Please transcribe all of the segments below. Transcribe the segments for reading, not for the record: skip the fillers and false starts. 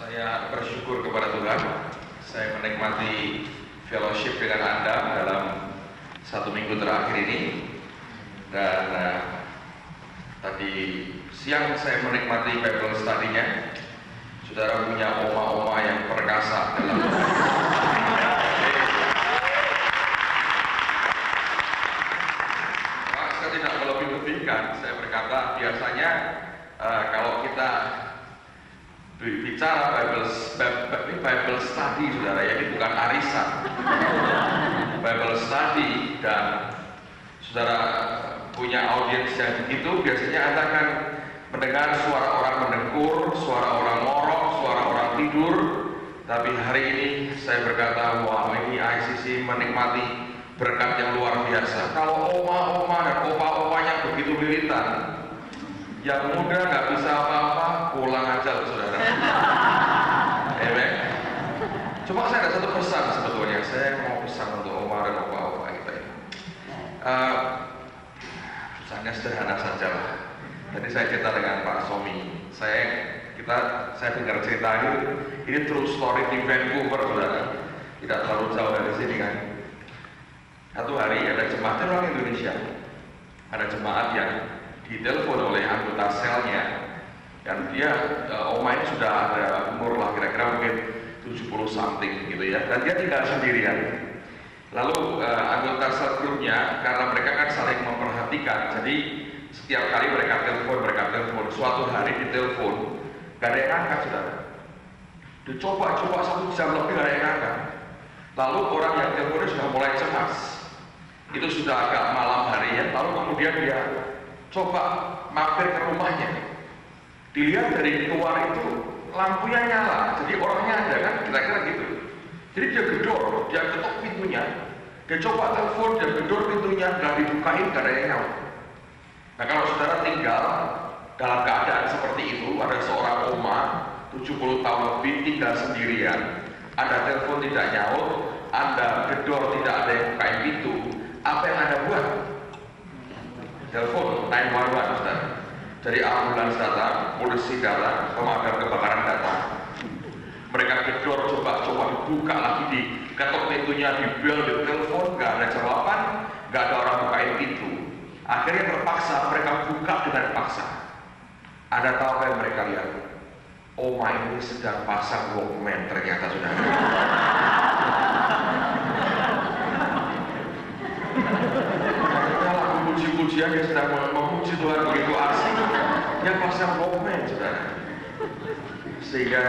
Saya bersyukur kepada Tuhan. Saya menikmati fellowship dengan Anda dalam 1 minggu terakhir ini. Dan tadi siang saya menikmati Bible study-nya. Saudara punya oma-oma yang perkasa dalam saya tidak melebih-lebihkan. Saya berkata biasanya kalau kita bicara Bible study, saudara, ya, ini bukan arisan. Bible study, dan saudara punya audiens yang begitu, biasanya Anda akan mendengar suara orang mendengkur, suara orang ngorok, suara orang tidur. Tapi hari ini saya berkata, wah, ini ICC menikmati berkat yang luar biasa. Kalau oma-oma dan opa-opanya begitu militan, yang muda nggak bisa apa-apa, pulang aja, saudara. Amen. Cuma saya ada satu pesan sebetulnya. Saya mau pesan untuk oma dan opa-opa kita ini. Pesannya sederhana saja lah. Tadi saya cerita dengan Pak Somi. Saya dengar cerita ini true story di Vancouver, saudara. Tidak terlalu jauh dari sini kan. Satu hari ada jemaat orang Indonesia. Ada jemaat yang ditelepon oleh anggota selnya, dan dia oma ini sudah ada umur lah kira-kira mungkin 70 something gitu ya, dan dia tinggal sendirian. Lalu anggota sel grupnya, karena mereka kan saling memperhatikan, jadi setiap kali mereka telepon, suatu hari ditelepon gak ada yang angkat, saudara. Dicoba 1 jam lebih gak ada yang angkat. Lalu orang yang teleponnya sudah mulai cemas. Itu sudah agak malam hari ya. Lalu kemudian dia coba mampir ke rumahnya. Dilihat dari luar itu lampunya nyala, jadi orangnya ada kan, kira-kira gitu. Jadi dia gedor, dia ketuk pintunya, dia coba telepon, dia gedor pintunya, nggak dibukain, nggak ada yang nyaut. Nah, kalau saudara tinggal dalam keadaan seperti itu, ada seorang oma 70 tahun lebih tinggal sendirian, Anda telepon tidak nyaut, Anda gedor tidak ada yang bukain pintu, apa yang Anda buat? Telepon 911, saudara. Dari ambulans datang, polisi datang, pemadam kebakaran datang. Mereka gedor, coba dibuka lagi, diketok pintunya, dibel, ditelepon, nggak ada jawaban, nggak ada orang bukain pintu. Akhirnya terpaksa mereka buka dengan paksa. Anda tahu apa yang mereka lihat? Oma ini sedang pasang Walkman ternyata, saudara. Puji-pujian, dia sedang memuji Tuhan begitu asik, dia pasang Walkman, saudara. Sehingga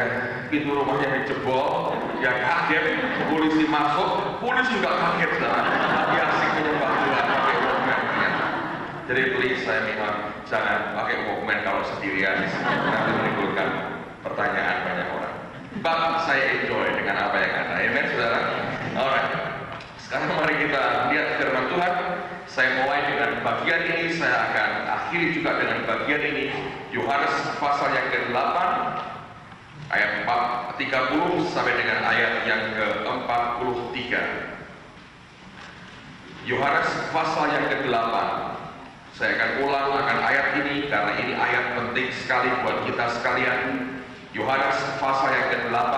pintu rumahnya dijebol, dia kaget, polisi masuk, polisi juga kaget, saudara. Lagi asik menyembah Tuhan pakai Walkman. Jadi please, saya minta jangan pakai Walkman kalau sendirian, nanti menimbulkan pertanyaan banyak orang. But saya enjoy dengan apa yang ada. Amen, saudara. Alright. Sekarang mari kita lihat firman Tuhan. Saya mulai dengan bagian ini, saya akan akhiri juga dengan bagian ini. Yohanes pasal yang ke-8 ayat 30 sampai dengan ayat yang ke-43. Yohanes pasal yang ke-8. Saya akan ulang akan ayat ini karena ini ayat penting sekali buat kita sekalian. Yohanes pasal yang ke-8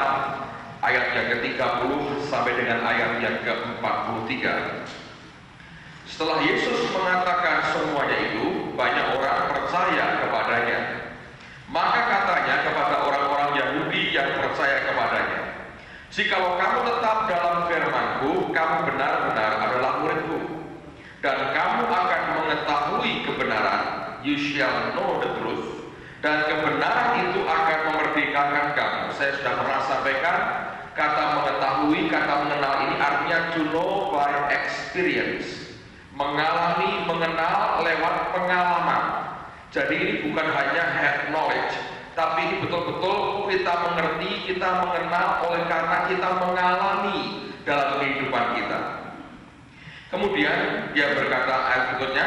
ayat yang ke-30 sampai dengan ayat yang ke-43. Setelah Yesus mengatakan semuanya itu, banyak orang percaya kepadanya. Maka katanya kepada orang-orang Yahudi yang percaya kepadanya, "Jikalau kamu tetap dalam firman-Ku, kamu benar-benar adalah murid-Ku, dan kamu akan mengetahui kebenaran, you shall know the truth, dan kebenaran itu akan memerdekakan kamu." Saya sudah pernah sampaikan, kata mengetahui, kata mengenal ini artinya to know by experience. Mengalami, mengenal lewat pengalaman. Jadi ini bukan hanya head knowledge, tapi ini betul-betul kita mengerti, kita mengenal oleh karena kita mengalami dalam kehidupan kita. Kemudian dia berkata ayat berikutnya,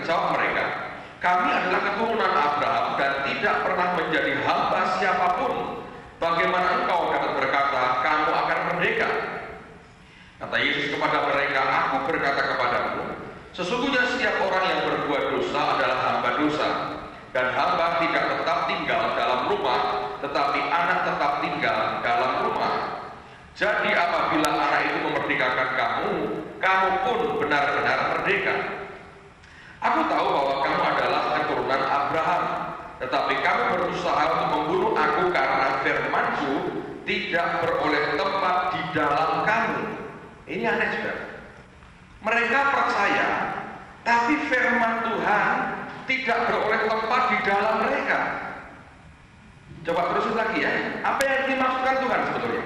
jawab mereka, "Kami adalah keturunan Abraham dan tidak pernah menjadi hamba siapapun. Bagaimana engkau dapat berkata, kamu akan merdeka?" Kata Yesus kepada mereka, "Aku berkata kepadamu, sesungguhnya setiap orang yang berbuat dosa adalah hamba dosa. Dan hamba tidak tetap tinggal dalam rumah, tetapi anak tetap tinggal Jadi apabila anak itu memerdekakan kamu, kamu pun benar-benar merdeka. Aku tahu bahwa kamu adalah keturunan Abraham, tetapi kamu berusaha untuk membunuh aku karena firman-Ku tidak beroleh tempat di dalam kamu. Ini aneh juga. Mereka percaya, tapi firman Tuhan tidak beroleh tempat di dalam mereka. Coba terusin lagi ya. Apa yang dimaksudkan Tuhan sebetulnya?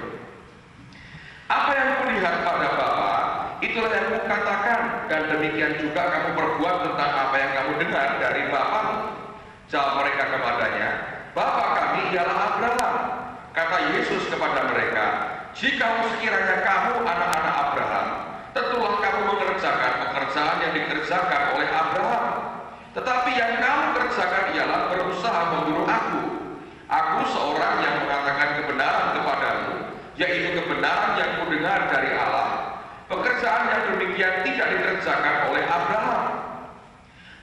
Apa yang kulihat pada Bapa, itulah yang kukatakan, dan demikian juga kamu perbuat tentang apa yang kamu dengar dari Bapamu. Jawab mereka kepadanya, Bapa kami ialah Abraham. Kata Yesus kepada mereka, jika sekiranya kamu anak-anak Abraham, tentulah kamu mengerjakan pekerjaan yang dikerjakan oleh Abraham. Tetapi yang kamu kerjakan ialah berusaha membunuh aku. Aku seorang yang mengatakan kebenaran kepadamu, yaitu kebenaran yang kudengar dari Allah. Pekerjaan yang demikian tidak dikerjakan oleh Abraham.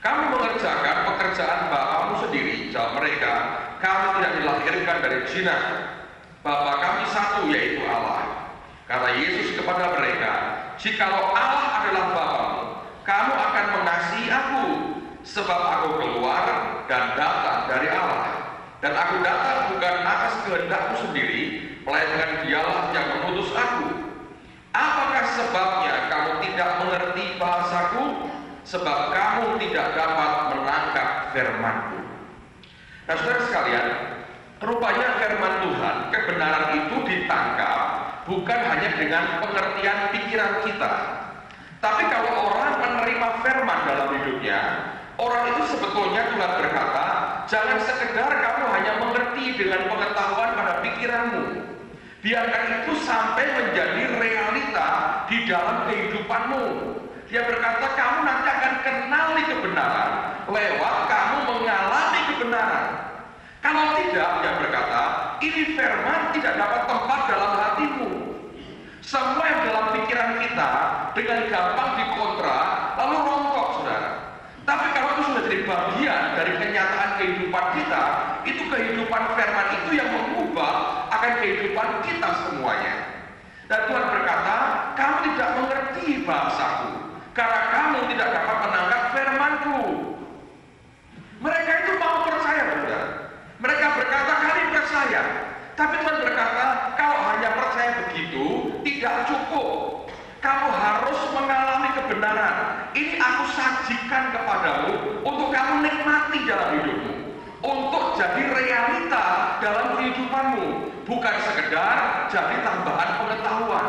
Kamu mengerjakan pekerjaan bapamu sendiri. Jawab mereka, kami tidak dilahirkan dari zina. Bapa kami satu, yaitu Allah. Kata Yesus kepada mereka, jikalau Allah adalah Bapamu, kamu akan mengasihi aku, sebab aku keluar dan datang dari Allah. Dan aku datang bukan atas kehendakku sendiri, melainkan Dialah yang mengutus aku. Apakah sebabnya kamu tidak mengerti bahasaku? Sebab kamu tidak dapat menangkap firman-Ku. Nah, saudara sekalian, rupanya firman Tuhan, kebenaran itu ditangkap bukan hanya dengan pengertian pikiran kita. Tapi kalau orang menerima firman dalam hidupnya, orang itu sebetulnya Tuhan berkata, jangan sekedar kamu hanya mengerti dengan pengetahuan pada pikiranmu. Biarkan itu sampai menjadi realita di dalam kehidupanmu. Dia berkata, kamu nanti akan kenali kebenaran lewat kamu mengalami kebenaran. Kalau tidak, dia berkata, ini firman tidak dapat tempat dalam hatimu. Semua yang dalam pikiran kita dengan gampang dikontra, lalu rontok, saudara. Tapi kalau itu sudah jadi bagian dari kenyataan kehidupan kita, itu kehidupan firman itu yang mengubah akan kehidupan kita semuanya. Dan Tuhan berkata, kamu tidak mengerti bahasaku, karena kamu tidak dapat menangkap firman-Ku. Mereka itu mau percaya, saudara. Mereka berkata, kami percaya. Tapi Tuhan berkata, kalau hanya percaya begitu, tidak cukup. Kamu harus mengalami kebenaran. Ini aku sajikan kepadamu untuk kamu nikmati dalam hidupmu, untuk jadi realita dalam kehidupanmu, bukan sekedar jadi tambahan pengetahuan.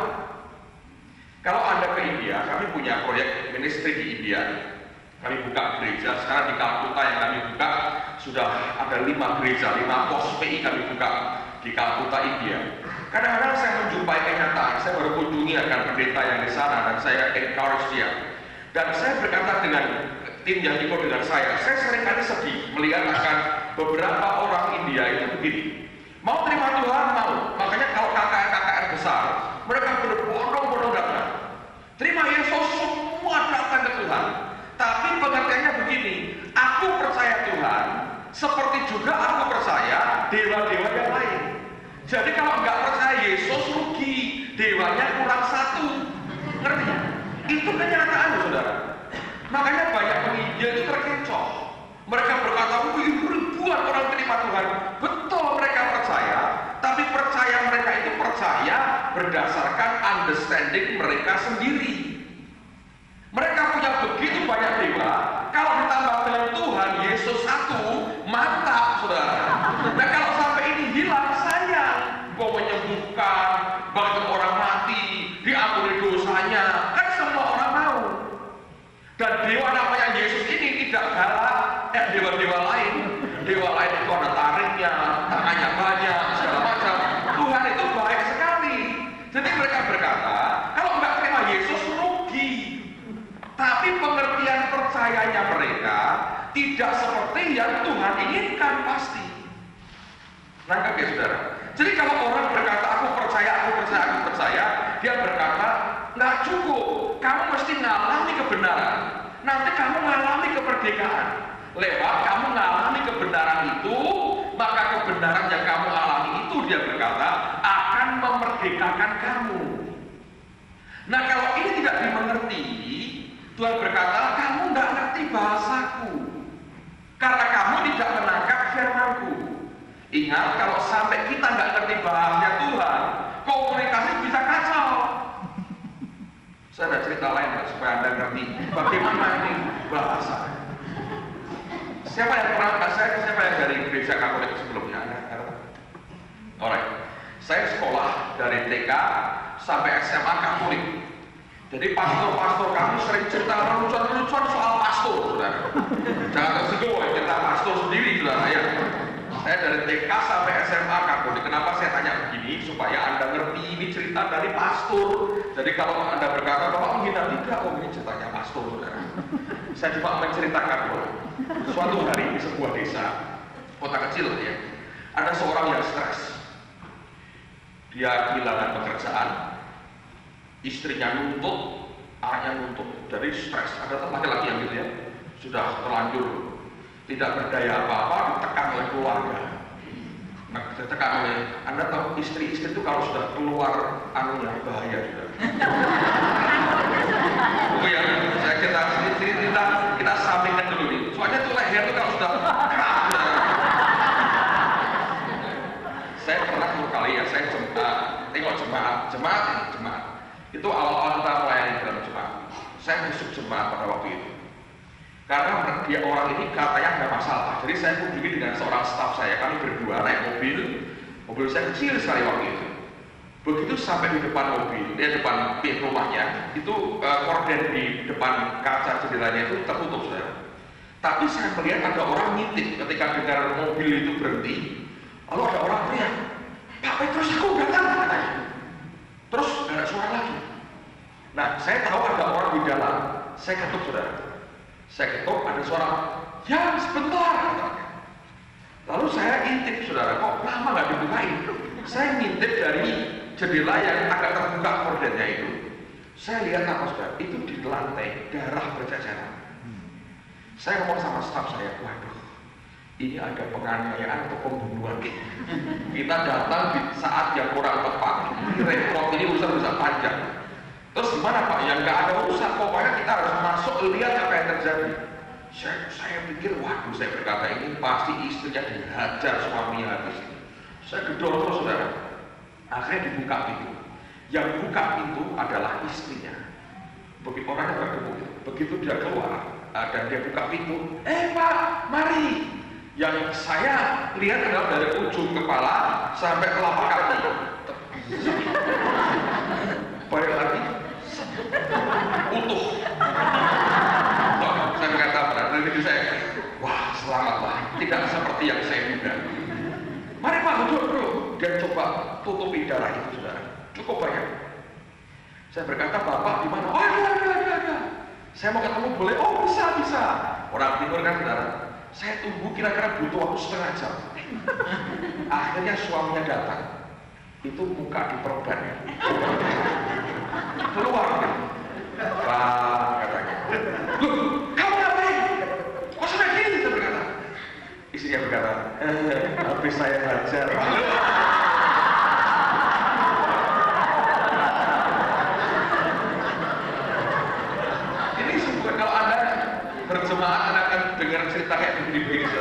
Kalau Anda ke India, kami punya proyek ministry di India. Kami buka gereja, sekarang di Calcutta yang kami buka sudah ada 5 gereja, 5 pos PI kami buka di Calcutta, India. Kadang-kadang saya menjumpai kenyataan, saya baru kunjungi akan pendeta yang di sana dan saya encourage dia. Dan saya berkata dengan tim yang ikut dengan saya seringkali sedih melihat akan beberapa orang India itu begini. Mau terima Tuhan, mau. Makanya kalau KKR besar, mereka berbondong-bondong datang. Terima Yesus, semua datang ke Tuhan. Tapi pengertiannya begini, aku percaya Tuhan, seperti juga aku percaya dewa-dewa yang lain. Jadi kalau nggak percaya Yesus rugi, dewanya kurang satu. Ngerti ya? Itu kenyataan, saudara. Makanya banyak penginjil itu terkecoh. Mereka berkata, ribuan orang terima Tuhan. Betul, mereka percaya, tapi percaya mereka itu percaya berdasarkan understanding mereka sendiri. Mereka punya begitu banyak dewa, kalau ditambah dengan Tuhan Yesus satu, mantap, saudara. Nah, kalau sampai ini hilang, sayang. Mau menyembuhkan, bahkan orang mati, diampuni dosanya, kan semua orang mau. Dan dewa namanya Yesus ini tidak galak, dewa-dewa lain. Dewa lain itu ada tariknya, tangannya banyak, segala macam. Tuhan itu baik sekali. Jadi mereka berkata, kalau nggak terima Yesus rugi. Tapi pengertian percayanya mereka tidak seperti yang Tuhan inginkan pasti. Nangkep ya, saudara? Jadi kalau orang berkata, aku percaya, dia berkata, nggak cukup. Kamu mesti ngalami kebenaran. Nanti kamu ngalami kemerdekaan. Lewat kamu ngalami kebenaran itu, maka kebenaran yang kamu alami itu, dia berkata, akan memerdekakan memerdekakan kamu. Nah, kalau ini tidak dimengerti, Tuhan berkata, kamu nggak ngerti bahasaku, karena kamu tidak menangkap firmanku. Ingat, kalau sampai kita nggak ngerti bahasanya Tuhan, komunikasi bisa kacau. Saya ada cerita lain ya, supaya Anda ngerti bagaimana ini bahasa. Siapa yang dari gereja Katolik sebelumnya? Alright. Saya sekolah dari TK sampai SMA Katolik. Jadi pastor-pastor kamu sering cerita lelucon-lelucon soal pastor, saudara. Jangan tersinggung oleh cerita pastor sendiri, saudara. Ya. Saya dari TK sampai SMA Katolik. Kenapa saya tanya begini? Supaya Anda ngerti ini cerita dari pastor. Jadi kalau Anda berkata bahwa menghina, tidak, oh ini ceritanya pastor, saudara. Saya coba menceritakan bahwa suatu hari di sebuah desa, kota kecil ya, ada seorang yang stres. Dia kehilangan pekerjaan, istrinya nuntut, anaknya nuntut, jadi stres. Ada laki-laki yang gitu ya, sudah terlanjur tidak berdaya apa-apa, ditekan oleh keluarga. Nah, ditekan oleh, Anda tahu istri-istri itu kalau sudah keluar anunya bahaya juga. Oh ya, kita sampingkan dulu nih. Soalnya tuh leher tuh kalau sudah keram. Saya pernah satu kali ya, saya tengok jemaat. Itu awal-awal kita melayani dalam jemaat. Saya masuk jemaat pada waktu itu. Karena dia orang ini katanya ada masalah. Jadi saya kunjungi dengan seorang staf saya. Kami berdua naik mobil saya kecil sekali waktu itu. Begitu sampai di depan mobil, depan pintu rumahnya, itu korden di depan kaca jendelanya itu tertutup, saudara. Tapi saya melihat ada orang ngintip ketika dengar mobil itu berhenti. Lalu ada orang teriak, Pak Petrus, aku datang, katanya. Terus gak ada suara lagi. Nah, saya tahu ada orang di dalam. Saya ketuk, saudara. Saya ketuk, ada suara, ya sebentar, katanya. Lalu saya intip, saudara, kok lama gak dibukain? Saya ngintip dari jendela yang agak terbuka kordennya itu. Saya lihat apa, saudara? Itu di lantai, darah berceceran. Saya ngomong sama staf saya, waduh, ini ada penganiayaan atau pembunuhan. Kita datang di saat yang kurang tepat. Repot, ini urusan bisa panjang. Terus gimana Pak? Ya nggak ada urusan, pokoknya kita harus masuk lihat apa yang terjadi. Saya pikir, waduh, saya berkata ini pasti istrinya dihajar suaminya habis. Saya gedor terus, saudara. Akhirnya dibuka pintu. Yang buka pintu adalah istrinya. Begitu orangnya bertemu, begitu dia keluar dan dia buka pintu, Pak, mari. Yang saya lihat adalah dari ujung kepala sampai telapak kaki. Balik lagi, utuh. Saya berkata pada diri saya, wah selamatlah, tidak seperti yang saya duga. Mari Pak, duduk. Dia coba tutupi darah itu, saudara. Cukup banyak. Saya berkata, Bapak di mana? Oh, ada. Saya mau ketemu, boleh? Oh, bisa. Orang timur kan, saudara. Saya tunggu kira-kira butuh waktu setengah jam. Akhirnya suaminya datang. Itu muka diperban ya. Keluar. Pak, katanya. Loh, kamu ngapain? Kok sampai gini? Saya berkata. Istrinya berkata, habis saya hajar. Ini sebuah, kalau Anda berjemaat, Anda akan dengar cerita kayak begini-begini.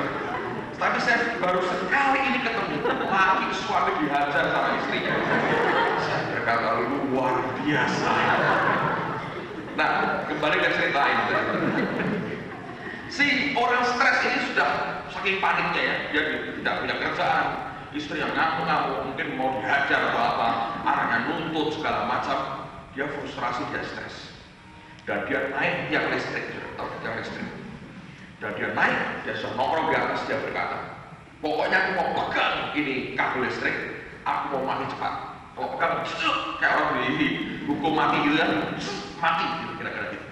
Tapi saya baru sekali ini ketemu laki suami dihajar sama istrinya. Saya berkata, luar biasa. Nah, kembali ke cerita ini. Si orang stres ini sudah saking paniknya ya, dia tidak punya kerjaan, istri yang ngamuk-ngamuk, mungkin mau dihajar atau apa, anaknya nuntut segala macam, dia frustrasi, dia stres, dan dia naik tiang listrik, tiang listrik, dan dia naik, dia sudah nongkrong di atas, dia berkata, pokoknya aku mau pegang ini kabel listrik, aku mau mati cepat, mau pegang, kayak orang di hukum mati gitu kan, mati, kira-kira gitu.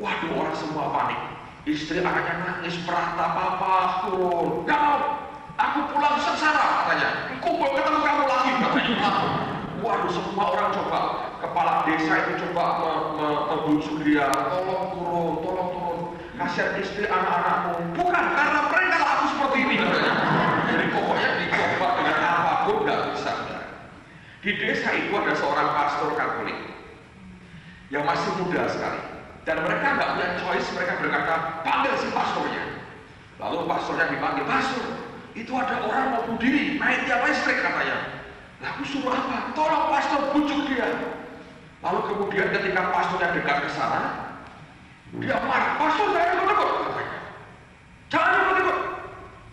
Waduh, orang semua panik. Istri anaknya nangis, perantah, papa turun. Kamu, aku pulang sengsara, katanya. Kumpul ketemu kamu lagi, katanya. Waduh, semua orang coba. Kepala desa itu coba membujuk dia. Tolong turun. Kasihan istri anak-anakmu. Bukan, karena mereka laku seperti ini, katanya. Jadi pokoknya dicoba dengan apapun, nggak bisa. Di desa itu ada seorang pastor Katolik yang masih muda sekali, dan mereka nggak punya choice. Mereka berkata, panggil si pastornya. Lalu pastornya dipanggil, pastor, itu ada orang mau bunuh diri, naik tiang listrik katanya. Lalu suruh apa? Tolong pastor bujuk dia. Lalu kemudian ketika pastornya dekat ke sana, dia marah, pastor saya ikut-ikut katanya. Jangan ikut-ikut.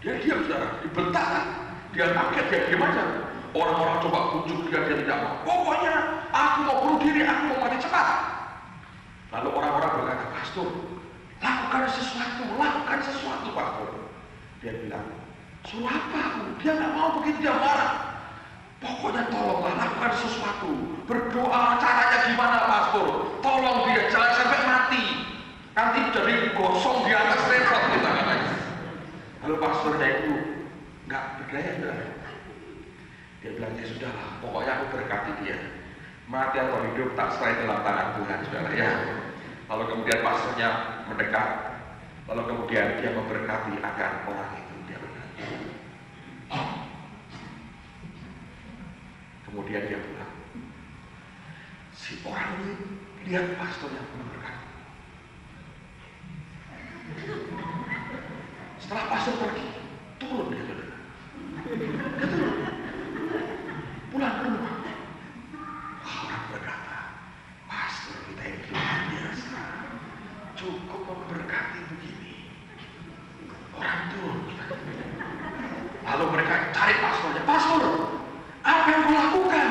Dia diam, saudara, dibentak. Dia kaget, dia diam aja. Orang-orang coba bujuk dia tidak mau. Pokoknya aku mau bunuh diri, aku mau mati cepat. Lalu orang-orang berkata, pastor, lakukan sesuatu, pastor. Dia bilang, suruh apa aku? Dia nggak mau begitu, dia marah. Pokoknya tolonglah, lakukan sesuatu. Berdoa, caranya gimana pastor? Tolong dia, jangan sampai mati. Nanti jadi gosong di atas repot kita katanya. Lalu pastornya itu nggak berdaya, saudara. Dia bilang, ya sudahlah, pokoknya aku berkati dia. Mati atau hidup tak selain dalam tangan Tuhan, saudara ya. Lalu kemudian pastornya mendekat, lalu kemudian dia memberkati akan orang itu. Dia berkata, kemudian dia bilang, si orang ini lihat pastornya memberkati. Setelah pastor pergi, turun dia, saudara. Dia turun. Pulang ke rumah. Orang berkata, pastor kita ini luar biasa, cukup memberkati begini. Orang turun. Lalu mereka cari pastornya. Pastor, apa yang kau lakukan?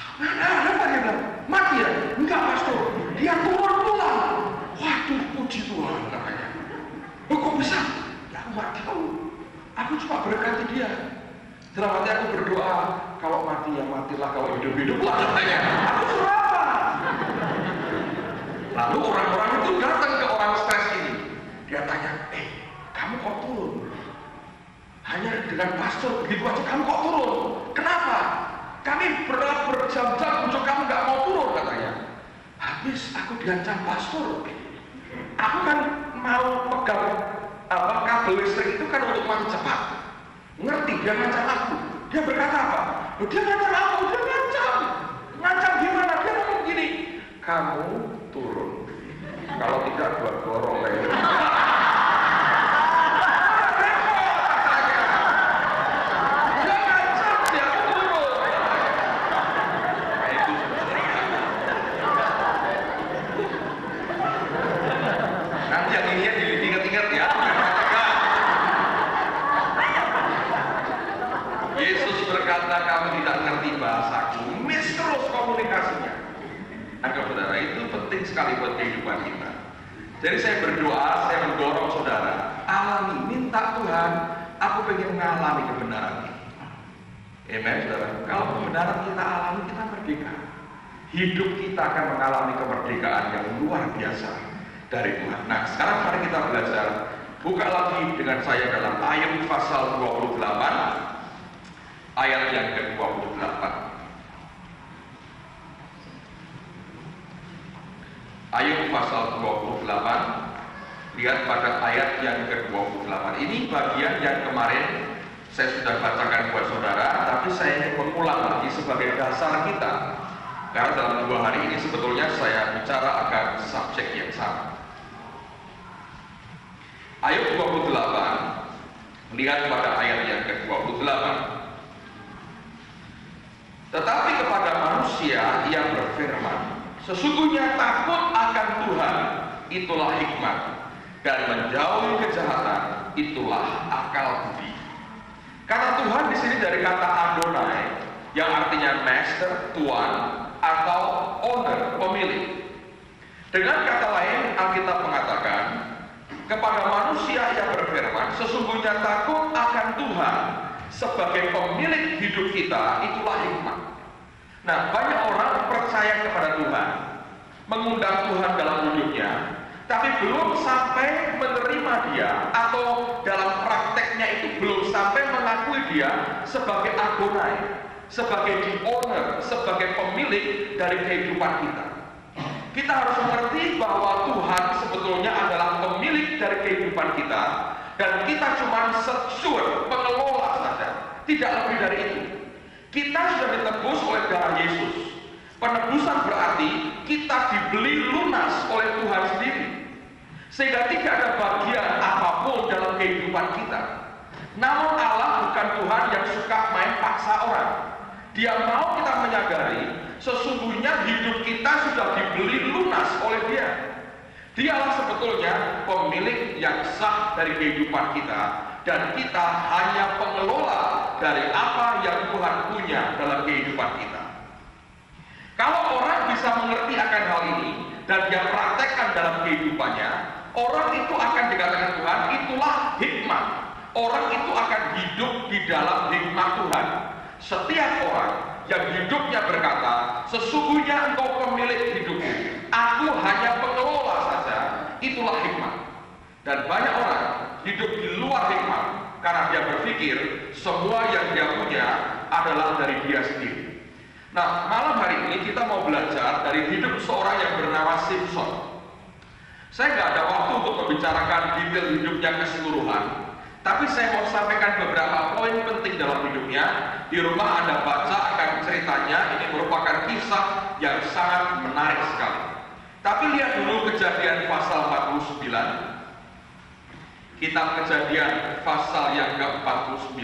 Apa dia bilang? Mati ya? Enggak pastor, dia turun pulang. Waduh, puji Tuhan katanya. Kok bisa? Ya aku nggak tahu. Aku cuma berkati dia. Dalam hati aku berdoa, kalau mati ya matilah, kalau hidup-hiduplah katanya. Aku suruh apa? Lalu orang-orang itu datang ke orang stres ini. Dia tanya, kamu kok turun? Hanya dengan pastor begitu aja kamu kok turun? Kenapa? Kami berjam-jam untuk kamu nggak mau turun katanya. Habis aku diancam pastor. Aku kan mau pegang kabel listrik itu kan untuk mati cepat. Ngerti, dia ngancam aku. Dia berkata apa? Dia ngancam aku, dia ngancam. Ngancam gimana? Dia ngomong gini, kamu turun. Kalau tidak buat gorong kayak gitu. Dia ngancam, dia turun. Kayak itu. Nanti yang ini diingat-ingat ya. Yesus berkata, kamu tidak ngerti bahasaku, miss terus komunikasinya. Anggap saudara, itu penting sekali buat kehidupan kita. Jadi saya berdoa, saya mendorong saudara, alami, minta Tuhan, aku pengen mengalami kebenaran ini. Amen, saudara. Kalau kebenaran kita alami, kita merdeka. Hidup kita akan mengalami kemerdekaan yang luar biasa dari Tuhan. Nah, sekarang mari kita belajar. Buka lagi dengan saya dalam Ayub pasal 28. Ayat yang ke-28. Ayub pasal 28. Lihat pada ayat yang ke-28. Ini bagian yang kemarin saya sudah bacakan buat saudara, tapi saya ingin mengulang lagi sebagai dasar kita. Karena dalam 2 hari ini sebetulnya saya bicara akan subjek yang sama. Ayub 28. Lihat pada ayat yang ke-28. Tetapi kepada manusia yang berfirman, sesungguhnya takut akan Tuhan, itulah hikmat, dan menjauhi kejahatan, itulah akal budi. Kata Tuhan di sini dari kata Adonai, yang artinya master, tuan, atau owner, pemilik. Dengan kata lain, Alkitab mengatakan, kepada manusia yang berfirman, sesungguhnya takut akan Tuhan, sebagai pemilik hidup kita, itulah hikmat. Nah, banyak orang percaya kepada Tuhan, mengundang Tuhan dalam hidupnya, tapi belum sampai menerima dia, atau dalam prakteknya itu belum sampai mengakui dia sebagai Adonai, sebagai the owner, sebagai pemilik dari kehidupan kita. Kita harus mengerti bahwa Tuhan sebetulnya adalah pemilik dari kehidupan kita, dan kita cuma steward, pengelola saja, tidak lebih dari itu. Kita sudah ditebus oleh darah Yesus. Penebusan berarti kita dibeli lunas oleh Tuhan sendiri, sehingga tidak ada bagian apapun dalam kehidupan kita. Namun Allah bukan Tuhan yang suka main paksa orang. Dia mau kita menyadari sesungguhnya hidup kita sudah dibeli lunas oleh Dia. Dialah sebetulnya pemilik yang sah dari kehidupan kita, dan kita hanya pengelola dari apa yang Tuhan punya dalam kehidupan kita. Kalau orang bisa mengerti akan hal ini dan dia praktekkan dalam kehidupannya, orang itu akan dikatakan Tuhan, itulah hikmat. Orang itu akan hidup di dalam hikmat Tuhan. Setiap orang yang hidupnya berkata, sesungguhnya Engkau pemilik hidupku, aku hanya pengelola saja, itulah hikmat. Dan banyak orang hidup di luar hikmat karena dia berpikir semua yang dia punya adalah dari dia sendiri. Nah, malam hari ini kita mau belajar dari hidup seorang yang bernama Simson. Saya nggak ada waktu untuk membicarakan detail hidupnya keseluruhan, tapi saya mau sampaikan beberapa poin penting dalam hidupnya. Di rumah Anda baca akan ceritanya, ini merupakan kisah yang sangat menarik sekali. Tapi lihat dulu Kejadian pasal 49. Kitab Kejadian pasal yang ke-49.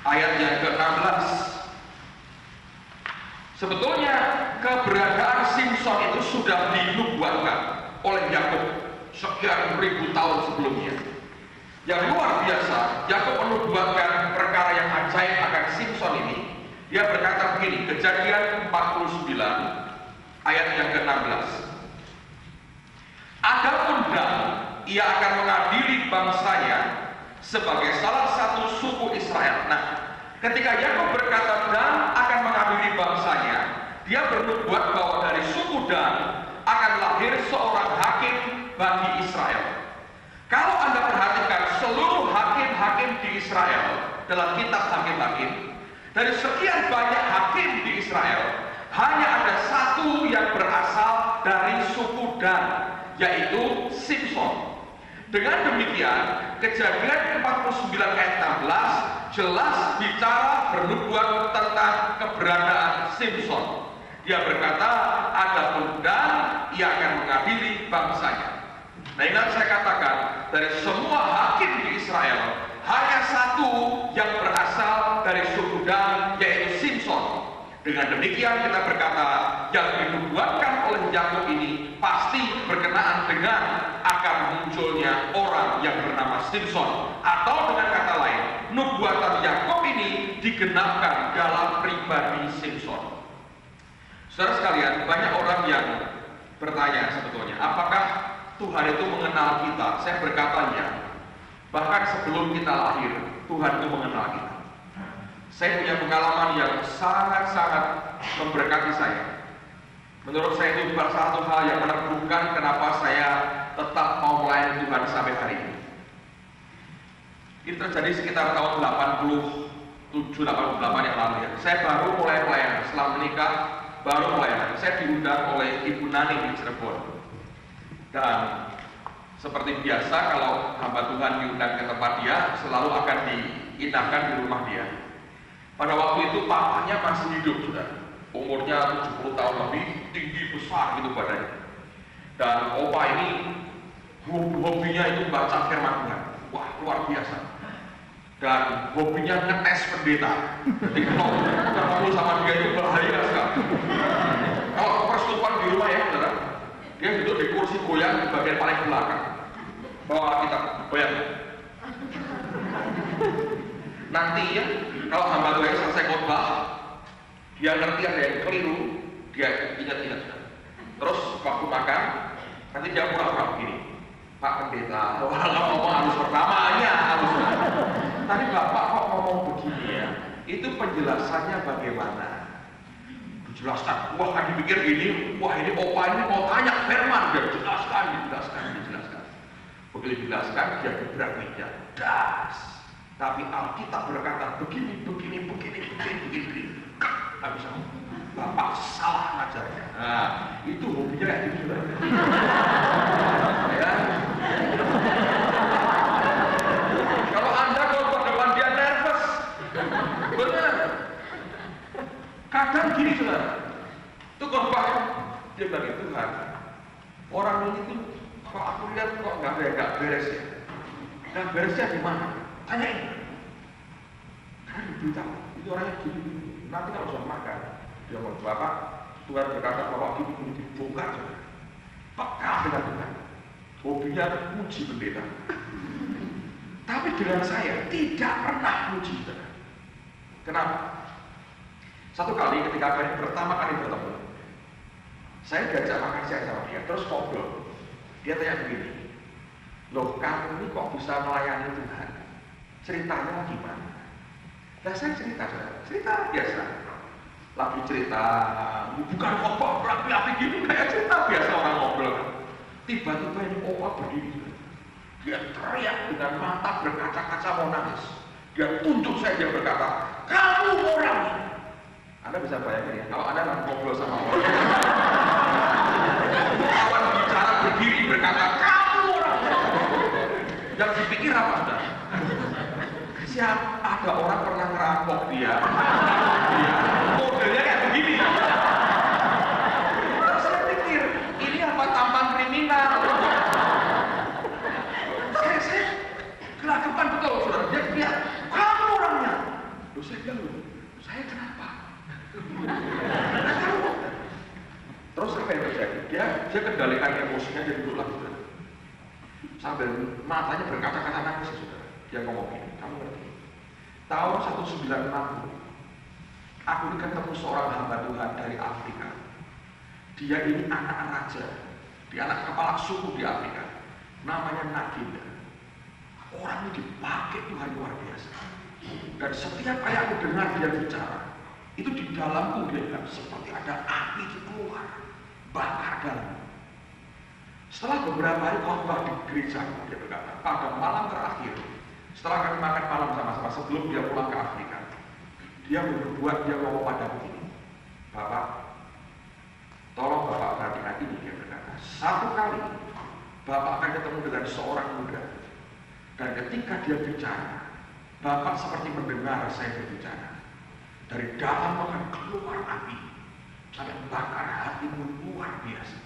Ayat yang ke-16. Sebetulnya keberadaan Simson itu sudah dinubuatkan oleh Yakub sekian ribu tahun sebelumnya. Yang luar biasa, Yakub menubuatkan perkara yang ajaib akan Simson ini. Dia berkata begini, Kejadian 49 ayat yang ke-16. Adapun Dan, ia akan mengadili bangsanya sebagai salah satu suku Israel. Nah, ketika Yakub berkata Dan akan mengadili bangsanya, dia bernubuat bahwa dari suku Dan akan lahir seorang hakim bagi Israel. Kalau Anda perhatikan seluruh hakim-hakim di Israel dalam kitab Hakim-Hakim, dari sekian banyak hakim di Israel, hanya ada satu yang berasal dari suku Dan, yaitu Simson. Dengan demikian, Kejadian 49 ayat 16 jelas bicara bernubuat tentang keberadaan Simson. Dia berkata, adapun Dan, ia akan mengadili bangsanya. Nah, ingat saya katakan, dari semua hakim di Israel, hanya satu yang berasal dari suku Dan, yaitu Simson. Dengan demikian kita berkata, yang dinubuatkan oleh Yakub ini pasti berkenaan dengan akan munculnya orang yang bernama Simson. Atau dengan kata lain, nubuatan Yakub ini digenapkan dalam pribadi Simson. Saudara sekalian, banyak orang yang bertanya sebetulnya, apakah Tuhan itu mengenal kita? Saya berkata ya. Bahkan sebelum kita lahir, Tuhan itu mengenal kita. Saya punya pengalaman yang sangat-sangat memberkati saya. Menurut saya itu salah satu hal yang meneguhkan kenapa saya tetap mau melayani Tuhan sampai hari ini. Ini terjadi sekitar tahun 87-88 yang lalu ya. Saya baru mulai pelayanan, setelah menikah baru pelayanan. Saya diundang oleh Ibu Nani di Cirebon. Dan seperti biasa kalau hamba Tuhan diundang ke tempat dia, selalu akan diindahkan di rumah dia. Pada waktu itu papanya masih hidup, sudah umurnya 70 tahun lebih, tinggi besar gitu badannya. Dan opa ini hobinya itu baca firman Tuhan. Wah, luar biasa. Dan hobinya ngetes pendeta. Jadi kalau ketemu sama dia itu bahaya sekali. Kalau persetupan di rumah ya, saudara, dia duduk di kursi goyang di bagian paling belakang. Bawa kita goyang. Nanti ya, kalau hamba Tuhan selesai khotbah, dia ngerti ada yang keliru, dia ingat-ingat. Terus waktu makan, nanti dia pura-pura begini, Pak Pendeta, kalau ngomong harus pertamanya harus. Tadi Bapak kok ngomong begini ya? Itu penjelasannya bagaimana? Dijelaskan. Wah, kan dipikir gini, wah ini opa ini mau tanya firman, dia dijelaskan. Begitu dijelaskan, dia gebrak meja, das. Tapi Alkitab berkata begini. Nggak bisa, Bapak salah ngajarnya. Nah, itu hobinya kayak gitu. Ya. Aku lihat kok nggak ada yang nggak beres ya. Nggak beresnya di mana? Tanyain. Karena diberitahu itu orangnya gini. Nanti kalau sudah makan, dia mau bapak, Tuhan berkata bahwa gini dibongkar. Peka dengan Tuhan. Hobinya puji pendeta. Tapi dengan saya tidak pernah puji Tuhan. Kenapa? Satu kali ketika kami pertama kali bertemu, saya diajak makan siang sama dia, terus ngobrol. Dia tanya begini, loh kamu ini kok bisa melayani Tuhan? Ceritanya gimana? Nah saya cerita biasa. Lagi cerita, bukan khotbah berapi-api gitu, kayak cerita biasa orang ngobrol. Tiba-tiba ini opa berdiri. Dia teriak dengan mata berkaca-kaca mau nangis. Dia tunjuk saya, dia berkata, kamu orang ini. Anda bisa bayangin ya, kalau Anda ngobrol sama orang. Kawan bicara berdiri berkata, kamu orang ini. Yang dipikir apa Anda? Siapa ada orang pernah ngerampok dia? Modelnya kayak begini. Terus saya pikir, ini apa tampang kriminal? Saya gelagapan betul, saudara. Dia lihat, kamu orangnya. Loh saya bilang, loh, saya kenapa? Terus apa yang terjadi? Dia kendalikan emosinya, dia duduk lagi. Sambil matanya berkata-kata nangis, saudara. Dia ngomong gini, kamu ngerti? Tahun 1960, aku ketemu seorang hamba Tuhan dari Afrika. Dia ini anak raja, dia anak kepala suku di Afrika. Namanya Naginda. Orang ini dipakai Tuhan luar biasa. Dan setiap kali aku dengar dia bicara, itu di dalamku dia bilang seperti ada api di keluar, bakar dalam. Setelah beberapa hari khotbah di gereja, dia berkata, pada malam terakhir, setelah kami makan malam sama-sama sebelum dia pulang ke Afrika, dia ngomong padaku ini, Bapak, tolong Bapak perhatikan ini, dia berkata, satu kali Bapak akan ketemu dengan seorang muda, dan ketika dia bicara, Bapak seperti mendengar saya berbicara. Dari dalam akan keluar api, sampai bakar hatimu luar biasa.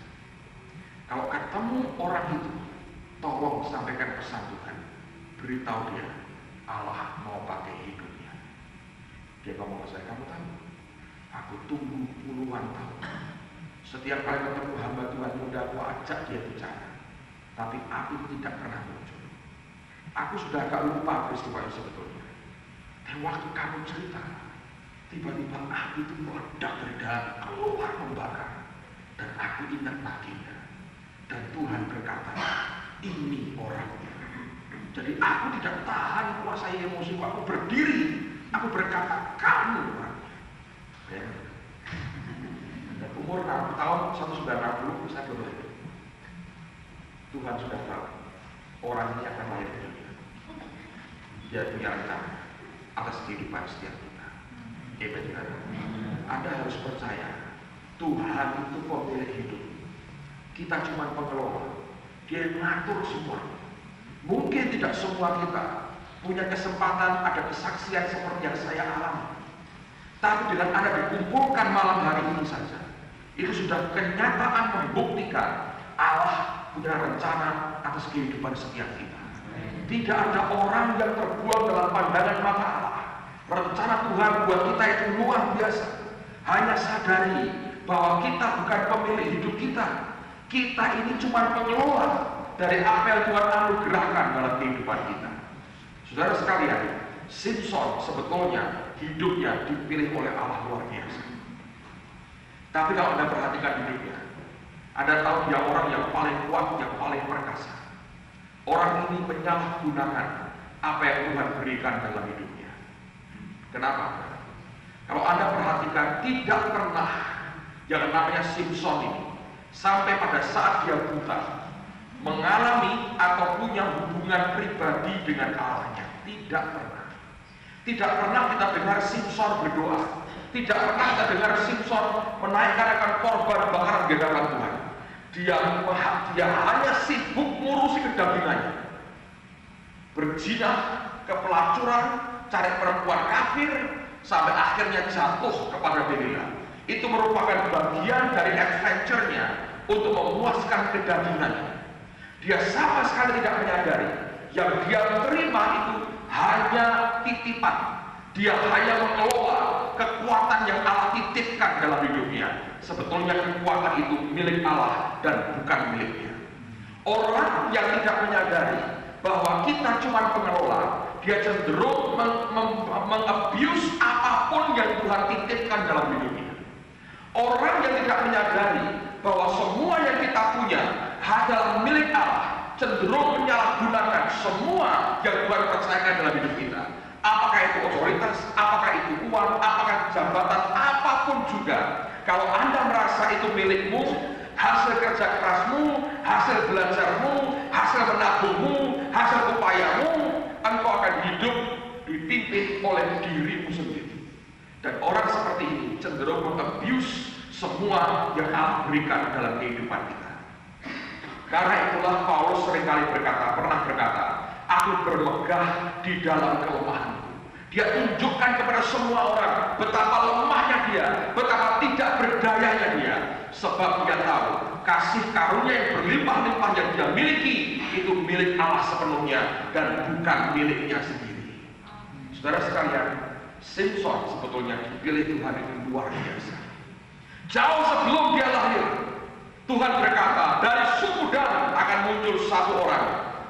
Kalau ketemu orang itu, tolong sampaikan pesan Tuhan. Beritahu dia, Allah mau pakai hidupnya. Dia ngomong ke saya, kamu tahu, aku tunggu puluhan tahun. Setiap kali ketemu hamba Tuhan muda, aku ajak dia bicara. Tapi api tidak pernah muncul. Aku sudah agak lupa peristiwa itu sebetulnya. Dan waktu kamu cerita, tiba-tiba api itu meledak dari dalam, keluar membakar. Dan aku ingat Naginda. Dan Tuhan berkata, ini orangnya. Jadi aku tidak tahan kuasai emosiku, aku berdiri, aku berkata, kamu orangnya. Ya. Dan umur 6 tahun, 1960, saya belum lahir. Tuhan sudah tahu, orang ini akan lahir di dunia. Dia punya rencana atas kehidupan setiap kita. Anda harus percaya, Tuhan itu pemilik hidup. Kita cuma pengelola. Dia mengatur semua. Mungkin tidak semua kita punya kesempatan ada kesaksian seperti yang saya alami. Tapi dengan Anda dikumpulkan malam hari ini saja, itu sudah kenyataan membuktikan Allah punya rencana atas kehidupan setiap kita. Tidak ada orang yang terbuang dalam pandangan mata Allah. Rencana Tuhan buat kita itu luar biasa. Hanya sadari bahwa kita bukan pemilik hidup kita. Kita ini cuma pengelola dari apa yang Tuhan anugerahkan dalam kehidupan kita. Saudara sekalian, Simpson sebetulnya hidupnya dipilih oleh Allah luar biasa. Tapi kalau Anda perhatikan hidupnya, Anda tahu dia orang yang paling kuat, yang paling perkasa. Orang ini menyalahgunakan apa yang Tuhan berikan dalam hidupnya. Kenapa? Kalau Anda perhatikan, tidak pernah yang namanya Simpson ini sampai pada saat dia buta mengalami atau punya hubungan pribadi dengan Allahnya. Tidak pernah. Tidak pernah kita dengar Simpson berdoa. Tidak pernah kita dengar Simpson menaikkan akan korban bakaran di hadapan Tuhan. Dia hanya sibuk ngurusi kedagingannya, berzina, kepelacuran, cari perempuan kafir, sampai akhirnya jatuh kepada Delila. Itu merupakan bagian dari adventure-nya untuk memuaskan kedagingannya. Dia sama sekali tidak menyadari yang dia terima itu hanya titipan. Dia hanya mengelola kekuatan yang Allah titipkan dalam hidupnya. Sebetulnya kekuatan itu milik Allah dan bukan miliknya. Orang yang tidak menyadari bahwa kita cuma pengelola, dia cenderung mengabuse apapun yang Tuhan titipkan dalam hidupnya. Orang yang tidak menyadari bahwa semua yang kita punya adalah milik Allah, cenderung menyalahgunakan semua yang Tuhan percayakan dalam hidup kita. Apakah itu otoritas, apakah itu uang, apakah jabatan, apapun juga. Kalau Anda merasa itu milikmu, hasil kerja kerasmu, hasil belajarmu, hasil menabungmu, hasil upayamu, engkau akan hidup dipimpin oleh dirimu sendiri. Dan orang seperti ini cenderung mengabuse semua yang Allah berikan dalam kehidupan kita. Karena itulah Paulus seringkali pernah berkata, aku bermegah di dalam kelemahanku. Dia tunjukkan kepada semua orang betapa lemahnya dia, betapa tidak berdayanya dia. Sebab dia tahu kasih karunia yang berlimpah-limpah yang dia miliki itu milik Allah sepenuhnya dan bukan miliknya sendiri. Saudara sekalian, Simpson sebetulnya dipilih Tuhan itu luar biasa. Jauh sebelum dia lahir, Tuhan berkata, dari suku Dan akan muncul satu orang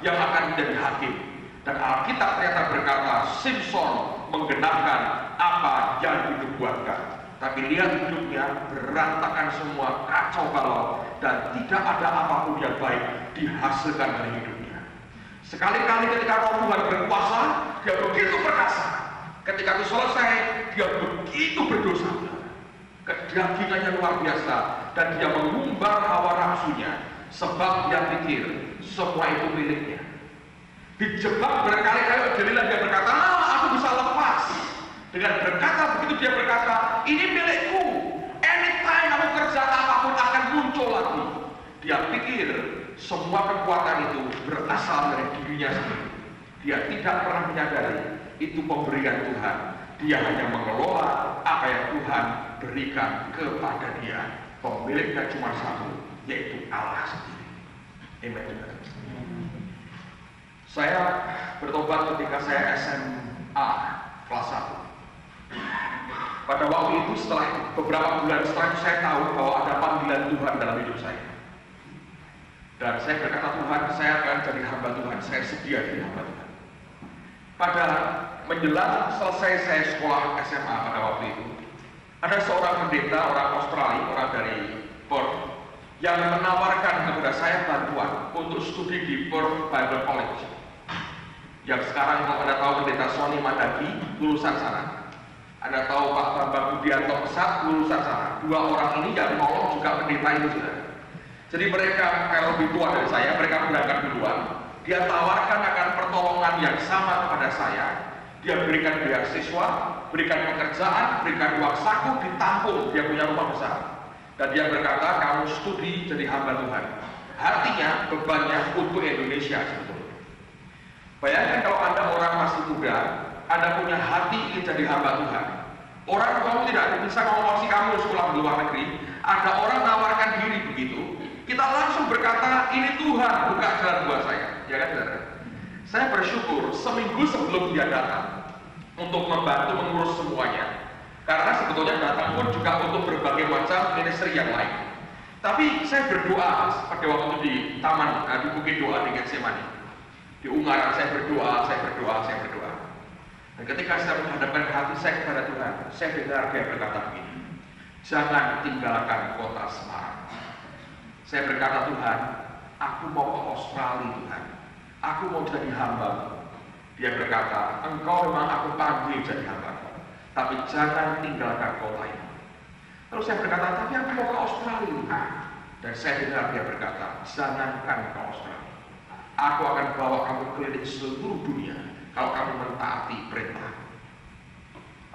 yang akan menjadi hakim. Dan Alkitab ternyata berkata, Simpson menggenapkan apa yang dinubuatkan. Tapi lihat hidupnya berantakan semua, kacau balau, dan tidak ada apapun yang baik dihasilkan dari hidupnya. Sekali-kali ketika Roh Tuhan berkuasa, dia begitu perkasa. Ketika itu selesai, dia begitu berdosa. Kedagingannya luar biasa, dan dia mengumbar hawa nafsunya, sebab dia pikir semua itu miliknya. Dijebak berkali-kali, jadilah dia berkata, aku bisa lepas. Dengan berkata begitu dia berkata, ini milikku. Anytime aku kerja apapun akan muncul lagi. Dia pikir semua kekuatan itu berasal dari dirinya sendiri. Dia tidak pernah menyadari itu pemberian Tuhan. Dia hanya mengelola apa yang Tuhan berikan kepada dia. Pemiliknya cuma satu, yaitu Allah sendiri. Amen. Saya bertobat ketika saya SMA kelas 1. Pada waktu itu setelah beberapa bulan setelah itu saya tahu bahwa ada panggilan Tuhan dalam hidup saya. Dan saya berkata, Tuhan, saya akan jadi hamba Tuhan, saya sedia jadi hamba Tuhan. Pada menjelang selesai saya sekolah SMA pada waktu itu, ada seorang pendeta, orang Australia, orang dari Perth, yang menawarkan kepada saya bantuan untuk studi di Perth Bible College. Yang sekarang kalau Anda tahu pendeta Sony Madagi, lulusan sana. Anda tahu Pak Bambang Budianto Pesat, lulusan sana. Dua orang ini yang nolong juga pendeta itu juga. Jadi mereka, kalau lebih tua dari saya, mereka berangkat duluan. Dia tawarkan akan pertolongan yang sama kepada saya. Dia berikan beasiswa, berikan pekerjaan, berikan uang saku, ditampung. Dia punya rumah besar. Dan dia berkata, kamu studi jadi hamba Tuhan. Artinya bebannya untuk Indonesia sebetulnya. Bayangkan kalau Anda orang masih muda, Anda punya hati ingin jadi hamba Tuhan. Orang kamu tidak bisa ngomong kamu sekolah di luar negeri, ada orang nawarkan diri begitu, kita langsung berkata, ini Tuhan buka jalan buat saya. Ya kan, saudara? Saya bersyukur seminggu sebelum dia datang untuk membantu mengurus semuanya. Karena sebetulnya datang pun juga untuk berbagai macam ministry yang lain. Tapi saya berdoa pada waktu itu di taman, di Bukit Doa di Getsemani. Di Ungaran saya berdoa. Dan ketika saya menghadapkan hati saya kepada Tuhan, saya dengar dia berkata begini, jangan tinggalkan kota Semarang. Saya berkata, Tuhan, aku mau ke Australia Tuhan, aku mau jadi hamba. Dia berkata, engkau memang aku panggil jadi hamba, tapi jangan tinggalkan kota ini. Lalu saya berkata, tapi aku mau ke Australia. Dan saya dengar dia berkata, jangankan ke Australia. Aku akan bawa kamu keliling seluruh dunia kalau kamu mentaati perintah.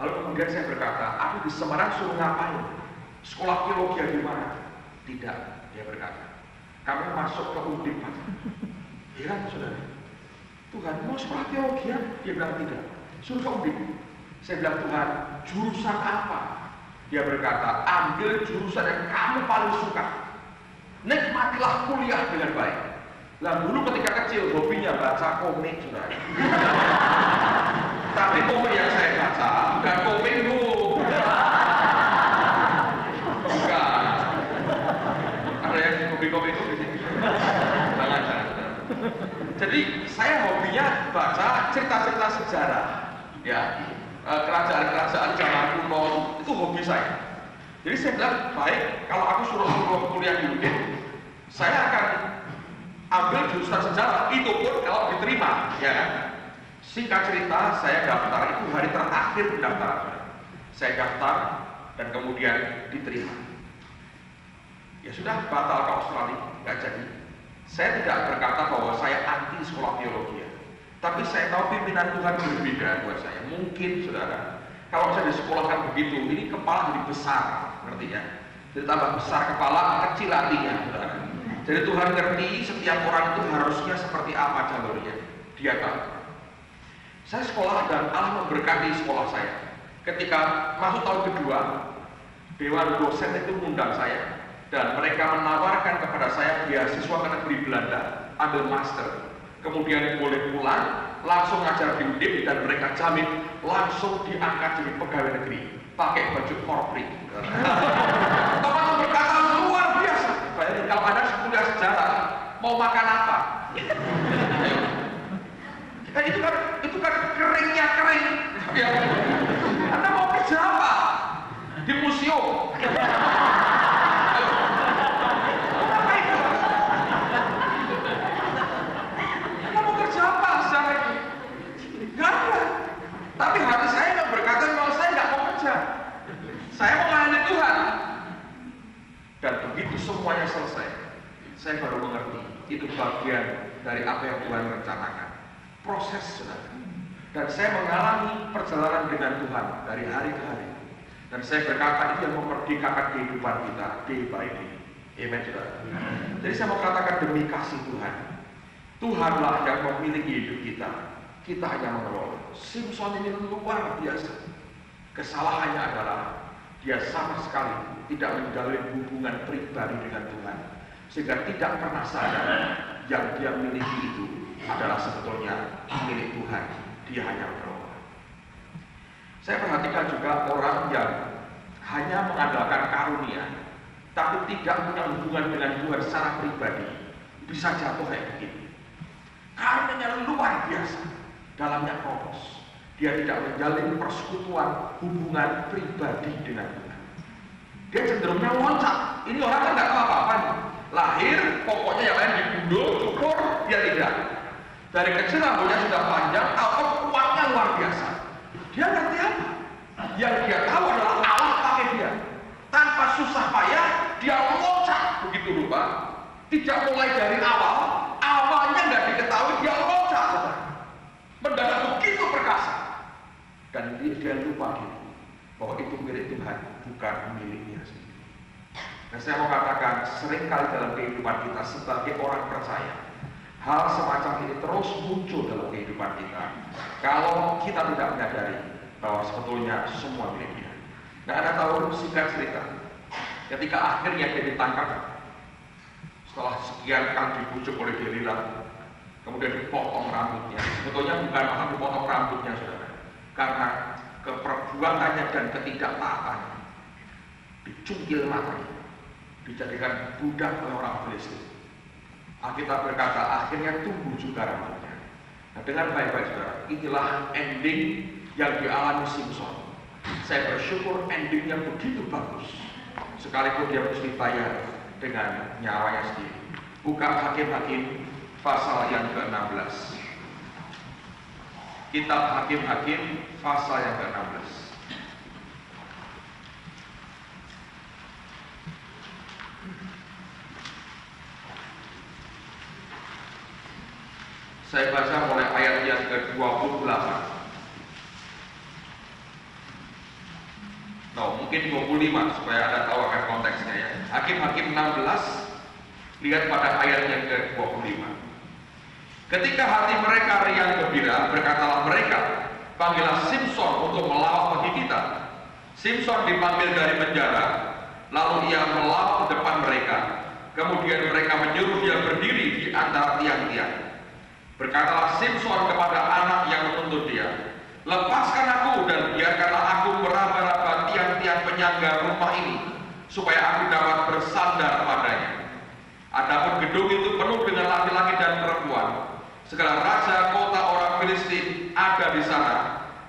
Lalu kemudian saya berkata, aku di Semarang suruh ngapain? Sekolah teologi di mana? Tidak, dia berkata, kamu masuk ke Undip. Ya, saudara. Tuhan, mau sekolah teologi? Dia bilang tidak. Suruh ke Undip. Saya bilang, Tuhan, jurusan apa? Dia berkata, ambil jurusan yang kamu paling suka. Nikmatilah kuliah dengan baik. Lah dulu ketika kecil hobinya baca komik juga. Tapi komik yang saya baca bukan komik bu. Bukan. Ada yang hobi komik itu di sini? Jangan. Jadi saya hobinya baca cerita-cerita sejarah, ya, kerajaan-kerajaan zaman kuno itu hobi saya. Jadi saya bilang baik kalau aku suruh kuliah di UIN, saya akan ambil jurusan sejarah, itu pun kalau diterima, ya kan? Singkat cerita, saya daftar itu hari terakhir pendaftaran. Saya daftar dan kemudian diterima. Ya sudah, batal ke Australia, nggak jadi. Saya tidak berkata bahwa saya anti sekolah teologi, tapi saya tahu pimpinan Tuhan berbeda buat saya. Mungkin, saudara, kalau saya disekolahkan begitu, ini kepala jadi besar, ngerti ya? Jadi tambah besar kepala, kecil hatinya, saudara. Jadi Tuhan ngerti setiap orang itu harusnya seperti apa jalurnya. Dia tahu. Saya sekolah dan Allah memberkati sekolah saya. Ketika masuk tahun kedua, Dewan dosen itu mengundang saya. Dan mereka menawarkan kepada saya beasiswa ke negeri Belanda, ambil master. Kemudian boleh pulang, langsung ngajar di UNDIP dan mereka jamin langsung diangkat jadi pegawai negeri. Pakai baju korpri. Teman berkata luar biasa. Bayangin kalau ada kuliah sejarah, mau makan apa? Itu kan keringnya kering. Ya. Anda mau kerja apa? Di museum. Anda mau kerja apa sejarah itu? Gak ada. Tapi hati saya nggak berkata kalau saya nggak mau kerja. Saya mau melayani Tuhan. Dan begitu semuanya selesai, saya baru mengerti itu bagian dari apa yang Tuhan rencanakan. Proses, saudara. Dan saya mengalami perjalanan dengan Tuhan dari hari ke hari. Dan saya berkata itu yang memerdekakan kehidupan kita day by day. Amen, saudara. Jadi saya mau katakan demi kasih Tuhan, Tuhanlah yang memiliki hidup kita. Kita hanya mengelola. Simpson ini luar biasa. Kesalahannya adalah dia sama sekali tidak menjalin hubungan pribadi dengan Tuhan, sehingga tidak pernah sadar yang dia miliki itu adalah sebetulnya milik Tuhan. Dia hanya mengelola. Saya perhatikan juga orang yang hanya mengandalkan karunia, tapi tidak punya hubungan dengan Tuhan secara pribadi, bisa jatuh kayak begini. Karunia luar biasa, dalamnya polos. Dia tidak menjalin persekutuan hubungan pribadi dengan Tuhan. Dia cenderungnya loncat. Ini orang kan nggak tahu apa-apa nih. Lahir, pokoknya yang lain digundul, cukur, dia tidak. Dari kecil rambutnya sudah panjang, atau uangnya luar biasa. Dia ngerti apa? Yang dia tahu adalah Allah pakai dia. Tanpa susah payah, dia loncat begitu rupa. Tidak mulai dari awal, awalnya nggak diketahui, dia loncat. Mendadak begitu perkasa. Dan dia lupa gitu, bahwa itu milik Tuhan, bukan miliknya sendiri. Dan saya mau katakan, seringkali dalam kehidupan kita sebagai orang percaya, hal semacam ini terus muncul dalam kehidupan kita. Kalau kita tidak menyadari bahwa sebetulnya semua milik Dia. Nah, Anda tahu, singkat cerita, ketika akhirnya dia ditangkap, setelah sekian kali dibujuk oleh Delila, kemudian dipotong rambutnya. Sebetulnya bukan malah dipotong rambutnya, saudara, karena keperbuatannya dan ketidaktaatannya. Dicungkil mati, dijadikan budak oleh orang Filistin. Alkitab berkata akhirnya tumbuh juga rambutnya. Nah, dengan baik-baik, saudara, inilah ending yang dialami Simpson. Saya bersyukur endingnya begitu bagus, sekalipun dia mesti bayar dengan nyawanya sendiri. Buka Hakim-Hakim pasal yang ke-16. Kitab Hakim-Hakim pasal yang ke-16. Saya baca mulai ayat yang ke-28. Mungkin 25 supaya Anda tahu akan konteksnya ya. Hakim-Hakim 16, lihat pada ayat yang ke-25. Ketika hati mereka riang gembira, berkatalah mereka, panggillah Simpson untuk melawat bagi kita. Simpson dipanggil dari penjara, lalu ia melawat di depan mereka. Kemudian mereka menyuruh dia berdiri di antara tiang-tiang. Berkatalah Simson kepada anak yang menuntut dia, lepaskan aku dan biarkanlah aku meraba-raba tiang-tiang penyangga rumah ini, supaya aku dapat bersandar padanya. Adapun gedung itu penuh dengan laki-laki dan perempuan. Segala raja kota orang Filistin ada di sana,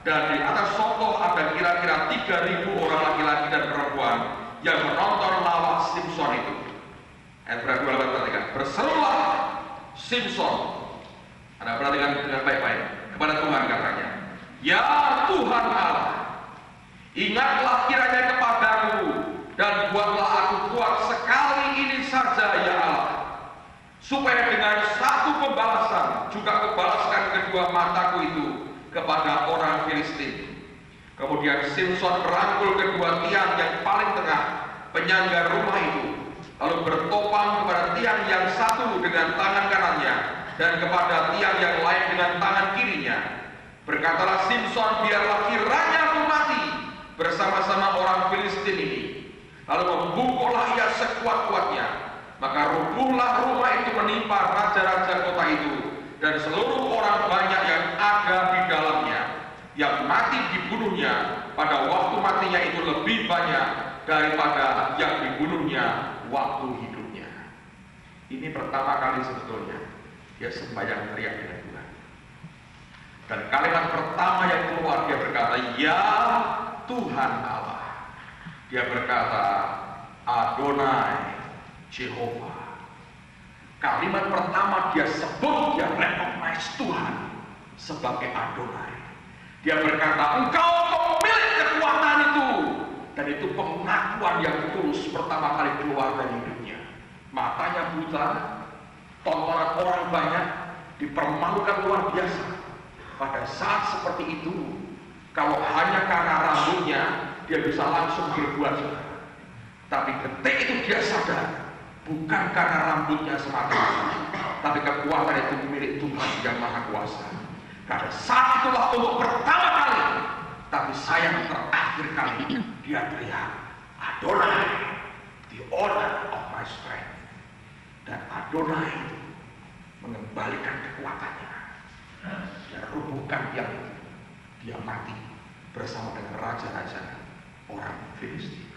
dan di atas sokoh ada kira-kira 3.000 orang laki-laki dan perempuan yang menonton lawak Simson itu. Ayat 28 perhatikan, berserulah Simson. Anda perhatikan dengan baik-baik kepada Tuhan katanya, ya Tuhan Allah, ingatlah kiranya kepadaku dan buatlah aku kuat sekali ini saja ya Allah, supaya dengan satu pembalasan juga kubalaskan kedua mataku itu kepada orang Filistin. Kemudian Simson merangkul kedua tiang yang paling tengah penyangga rumah itu, lalu bertopang kepada tiang yang satu dengan tangan kanannya dan kepada tiang yang lain dengan tangan kirinya. Berkatalah Simson, biarlah kiranya aku mati bersama-sama orang Filistin ini. Lalu membukullah ia sekuat-kuatnya, maka rubuhlah rumah itu menimpa raja-raja kota itu dan seluruh orang banyak yang ada di dalamnya. Yang mati dibunuhnya pada waktu matinya itu lebih banyak daripada yang dibunuhnya waktu hidupnya. Ini pertama kali sebetulnya dia sembahyang teriak dengan Tuhan. Dan kalimat pertama yang keluar dia berkata, ya Tuhan Allah. Dia berkata, Adonai Jehovah. Kalimat pertama dia sebut, dia recognize Tuhan sebagai Adonai. Dia berkata, engkau pemilik kekuatan itu. Dan itu pengakuan yang tulus pertama kali keluar dari hidupnya. Matanya buta, tontonan orang banyak, dipermalukan luar biasa. Pada saat seperti itu, kalau hanya karena rambutnya, dia bisa langsung berbuat. Tapi detik itu dia sadar, bukan karena rambutnya semata-mata, tapi kekuatan itu milik Tuhan yang Maha Kuasa. Pada saat itulah untuk pertama kali, tapi sayang terakhir kali, dia teriak, Adonai, the honor of my strength. Dan Adonai itu mengembalikan kekuatannya. Dia rubuhkan yang itu. Dia mati bersama dengan raja-raja orang Filistin.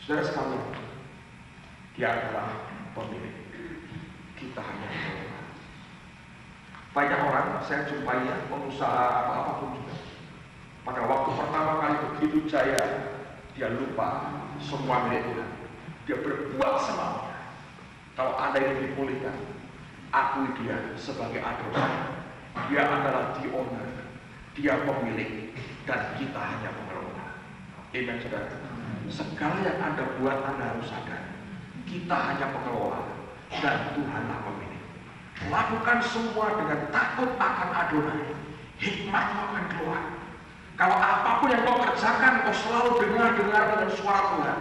Saudara sekalian, dia adalah pemilik. Kita hanya mengelola. Banyak orang saya jumpai ya, pengusaha apapun juga. Pada waktu pertama kali begitu jaya, dia lupa semua milik Tuhan. Dia berbuat semaunya. Kalau Anda ingin dipulihkan, akui dia sebagai Adonai. Dia adalah the owner, dia pemilik, dan kita hanya pengelola. Amen, saudara. Segala yang Anda buat, Anda harus sadar, kita hanya pengelola dan Tuhanlah pemilik. Lakukan semua dengan takut akan Adonai, hikmatmu akan keluar. Kalau apapun yang kau kerjakan, kau selalu dengar dengan suara Tuhan,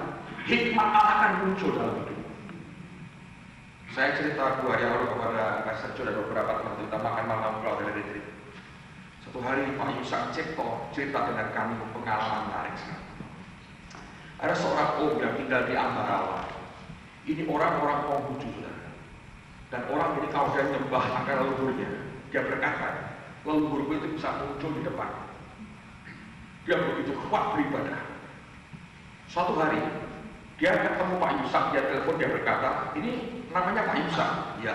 hikmat Allah akan muncul dalam hidup. Saya cerita 2 hari lalu kepada Pastor Joe dan beberapa teman kita makan malam pulau dari retreat. Satu hari Pak Yusak Cipto cerita dengan kami pengalaman menarik sekali. Ada seorang om yang tinggal di Ambarawa. Ini orang-orang Konghucu, dan orang ini kalau dia nyembah akan leluhurnya, dia berkata, leluhurku itu bisa muncul di depan. Dia begitu kuat beribadah. Suatu hari dia ketemu Pak Yusak, dia telepon, dia berkata, ini namanya Pak Yusak. Ya,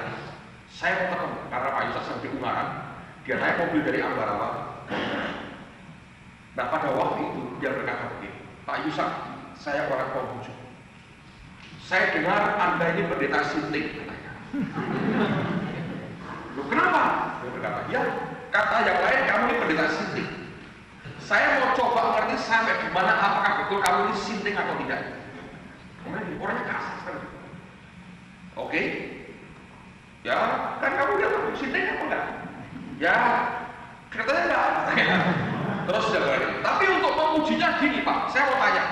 saya mau ketemu karena Pak Yusak sampai Ungaran. Dia naik mobil dari Ambarawa. Nah, pada waktu itu dia berkata begini, Pak Yusak, saya orang Konghucu. Saya dengar Anda ini pendeta Sinting, katanya. Loh, kenapa? Dia berkata, ya, kata yang lain kamu ini pendeta Sinting. Saya mau coba ngerti sampai di mana apakah betul kamu ini Sinting atau tidak. Orangnya kasar sekali. Oke, ya kan kamu lihat aku Sinting apa enggak? Ya, katanya enggak. Terus dia berkata, tapi untuk mengujinya gini Pak, saya mau tanya.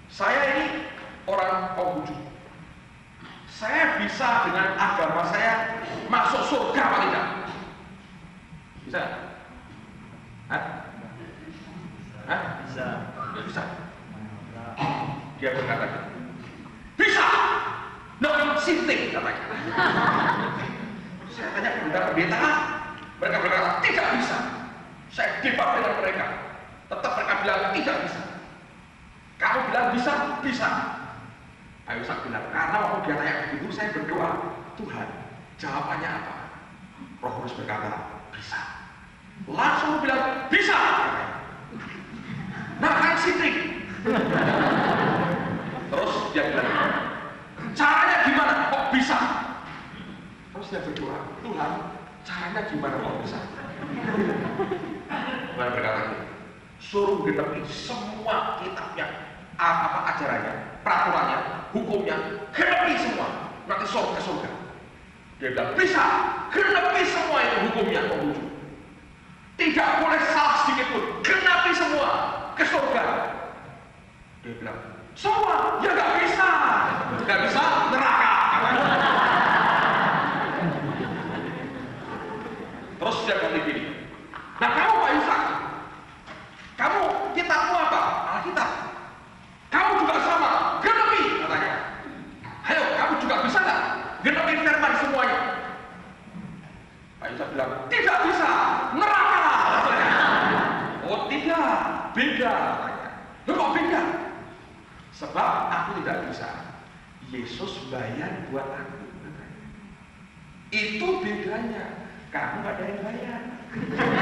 Saya ini orang Konghucu. Saya bisa dengan agama saya masuk surga apa tidak? Bisa? Hah? Hah? Bisa. Bisa. Dia berkata, bisa. pendeta, mereka berkata tidak bisa. Saya debat dengan mereka, tetap mereka bilang tidak bisa. Kamu bilang bisa, bisa. Pak Yusak bilang, karena waktu dia tanya begitu, saya berdoa, Tuhan, jawabannya apa? Roh Kudus berkata, bisa. Langsung bilang, bisa. Nah kan sitrik. Terus dia bilang, caranya gimana? Kok bisa? Terus dia berdoa, Tuhan, caranya gimana kok bisa? Tuhan berkata, suruh genepi semua kitabnya, apa ajarannya, peraturannya, hukumnya, genepi semua. Nanti surga surga. Dia bilang, bisa, genepi semua itu hukumnya, penghujung. Tidak boleh salah sedikit pun, genepi semua ke surga. Dia bilang, semua, ya nggak bisa. Nggak bisa, neraka. Terus dia ganti gini. Nah kamu Pak Yusak, kamu kitabmu apa? Alkitab. Kamu juga sama, genepi katanya. Ayo, kamu juga bisa nggak? Genepi firman semuanya. Pak Yusak bilang, tidak bisa, neraka. Oh tidak, beda. Loh kok beda? Sebab aku tidak bisa. Yesus bayar buat aku. Itu bedanya. Kamu gak ada yang bayar.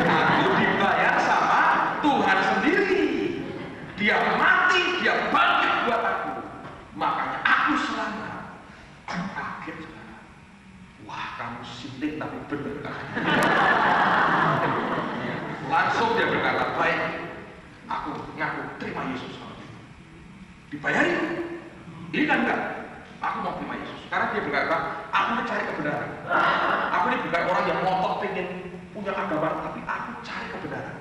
Aku dibayar sama Tuhan sendiri. Dia mati, dia bangkit buat aku. Makanya aku selamat. Kaget saudara. Wah, kamu sitik tapi benar. Langsung dia berkata, baik, aku ngaku terima Yesus. Dibayari. Ini kan enggak. Aku mau terima Yesus. Sekarang dia berkata, aku mencari kebenaran. Aku ini bukan orang yang ngotot pengen punya agama, tapi aku cari kebenaran.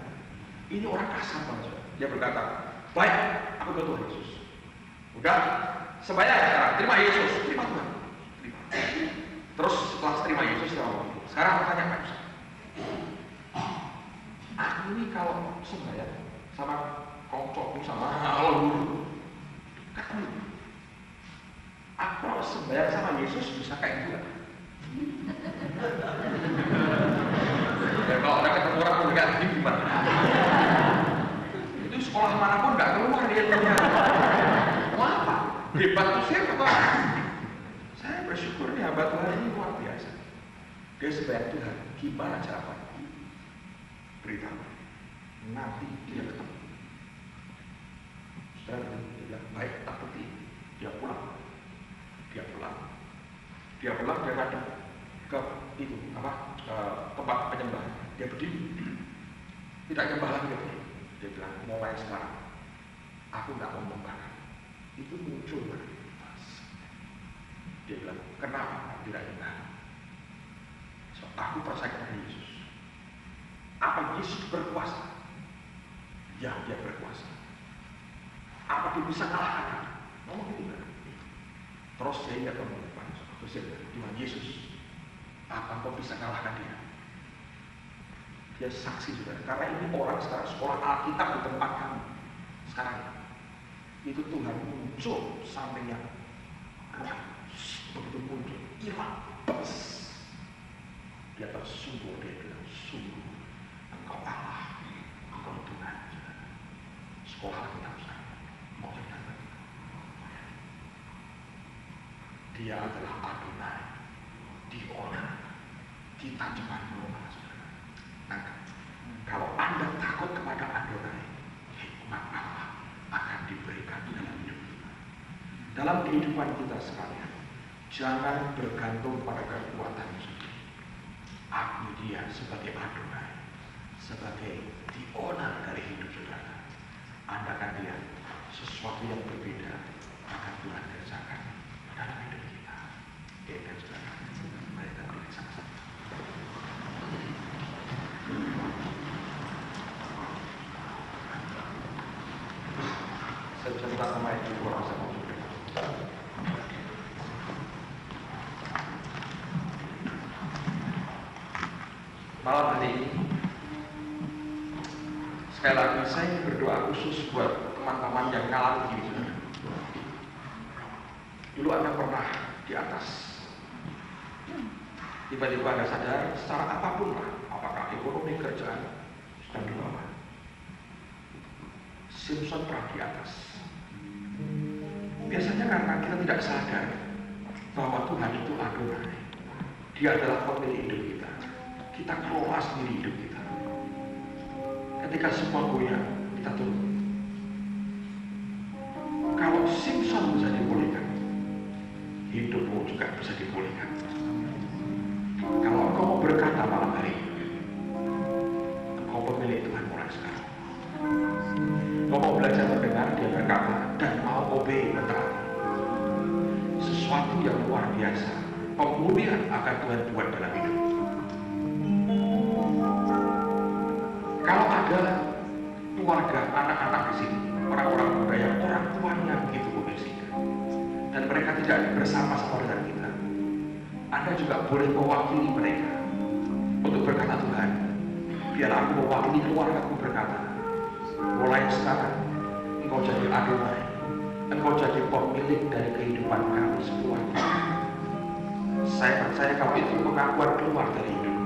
Ini orang kasar banget. Dia berkata, baik, aku ke Tuhan Yesus. Udah, sembahyang sekarang, terima Yesus, terima Tuhan. Terima. Terus setelah terima Yesus, sekarang aku tanya Pak Yesus. Aku ini kalau sembahyang sama kocokku sama leluhur, ketemu. Aku kalau sembahyang sama Yesus bisa kayak gue. Dan kalau orang ketemu orang berdekat ini gimana? Itu sekolah manapun nggak keluar dia punya. Mau apa? Hebat tuh saya apa? Saya bersyukur nih hamba Tuhan ini luar biasa. Dia sembahyang Tuhan. Gimana cara Pak? Beritahu. Nanti dia ketemu. Saudara dia bilang baik tak penting. Dia pulang. Dia pulang dia datang ke itu apa tempat penyembah. Dia berdiri, tidak nyembah lagi. Dia bilang mulai sekarang aku nggak mau menyembah. Itu muncul dari pas. Dia bilang kenapa tidak nyembah? So, aku percaya kepada Yesus. Apa Yesus berkuasa? Ya, dia berkuasa. Apa dia bisa kalahkan aku? Ngomong gitu kan? Terus dia ingat ngomong terus dia bilang, Tuhan Yesus, apa kau bisa kalahkan dia? Dia saksi juga, karena ini orang sekarang sekolah Alkitab di tempat kami. Sekarang itu Tuhan muncul sampingnya, begitu muncul, hilang, dia tersungguh, dia bilang, sungguh, engkau Allah, engkau Tuhan. Sekolah Alkitab sekarang, mau lihat. Dia adalah Adonai, Diona. Kita cuma berdoa, saudara. Nah, kalau Anda takut kepada Adonai, hikmat Allah akan diberikan dalam hidup kita. Dalam kehidupan kita sekalian, jangan bergantung pada kekuatan sendiri. Akui dia sebagai Adonai, sebagai Diona dari hidup saudara. Anda akan lihat sesuatu yang berbeda akan Tuhan kerjakan dalam hidup kita. Dan saudara, mari kita berdiri sama-sama. Saya bisa minta sama ibu orang saya mau juga. Malam hari ini, sekali lagi saya berdoa khusus buat teman-teman yang ngalamin gini, saudara. Dulu Anda pernah di atas Tiba-tiba Anda sadar secara apapun lah, apakah ekonomi, kerjaan, sedang di bawah. Simpson pernah di atas. Biasanya karena kita tidak sadar bahwa Tuhan itu Adonai. Dia adalah pemilik hidup kita. Kita kelola sendiri hidup kita. Ketika semua goyang, kita turun. Kalau Simpson bisa dipulihkan, hidupmu juga bisa dipulihkan. Kalau engkau mau berkata malam hari ini, engkau pemilik Tuhan mulai sekarang. Engkau mau belajar mendengar dia berkata dan mau obey mentaati. Sesuatu yang luar biasa, pemulihan akan Tuhan buat dalam hidup. Kalau ada keluarga, anak-anak di sini, orang-orang muda yang orang tuanya begitu membersihkan, dan mereka tidak bersama-sama dengan kita, Anda juga boleh mewakili mereka untuk berkata, Tuhan, biar aku mewakili keluargaku berkata, mulai sekarang Engkau jadi Adonai, Engkau jadi pemilik dari kehidupan kami semua. Saya percaya kalau itu pengakuan keluar dari hidup,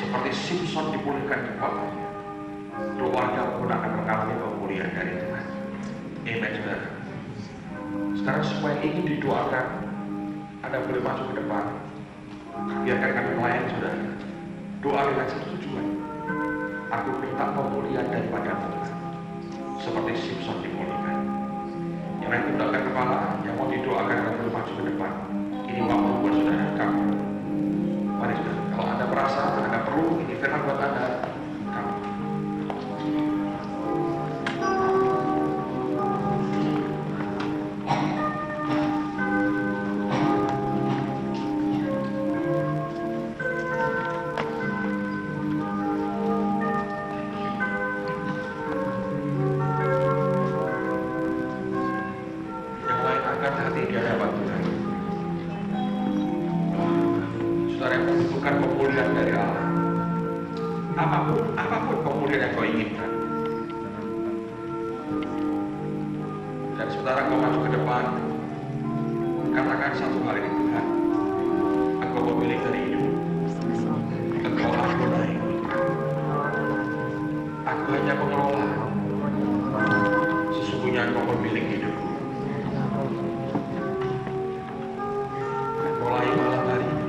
seperti Simpson dipulihkan di bawahnya, keluarga pun akan mengalami pemulihan dari Tuhan. Amen, saudara. Sekarang semua yang ingin didoakan, Anda boleh maju ke depan. Biarkan kami melayani saudara. Doa dengan satu tujuan. Aku minta pemulihan daripada Tuhan, seperti Simpson dipulihkan. Yang lain tundukkan kepala, yang mau didoakan Anda boleh maju ke depan. Ini waktu buat saudara kamu. Mari saudara, kalau Anda merasa Anda perlu, ini firman buat Anda. Apapun pemulihan yang kau inginkan. Dan saudara kau maju ke depan, katakan satu hal ini, Tuhan, Engkau pemilik dari hidup. Engkau Adonai. Aku hanya pengelola. Sesungguhnya Engkau pemilik hidupku. Dan mulai malam hari ini,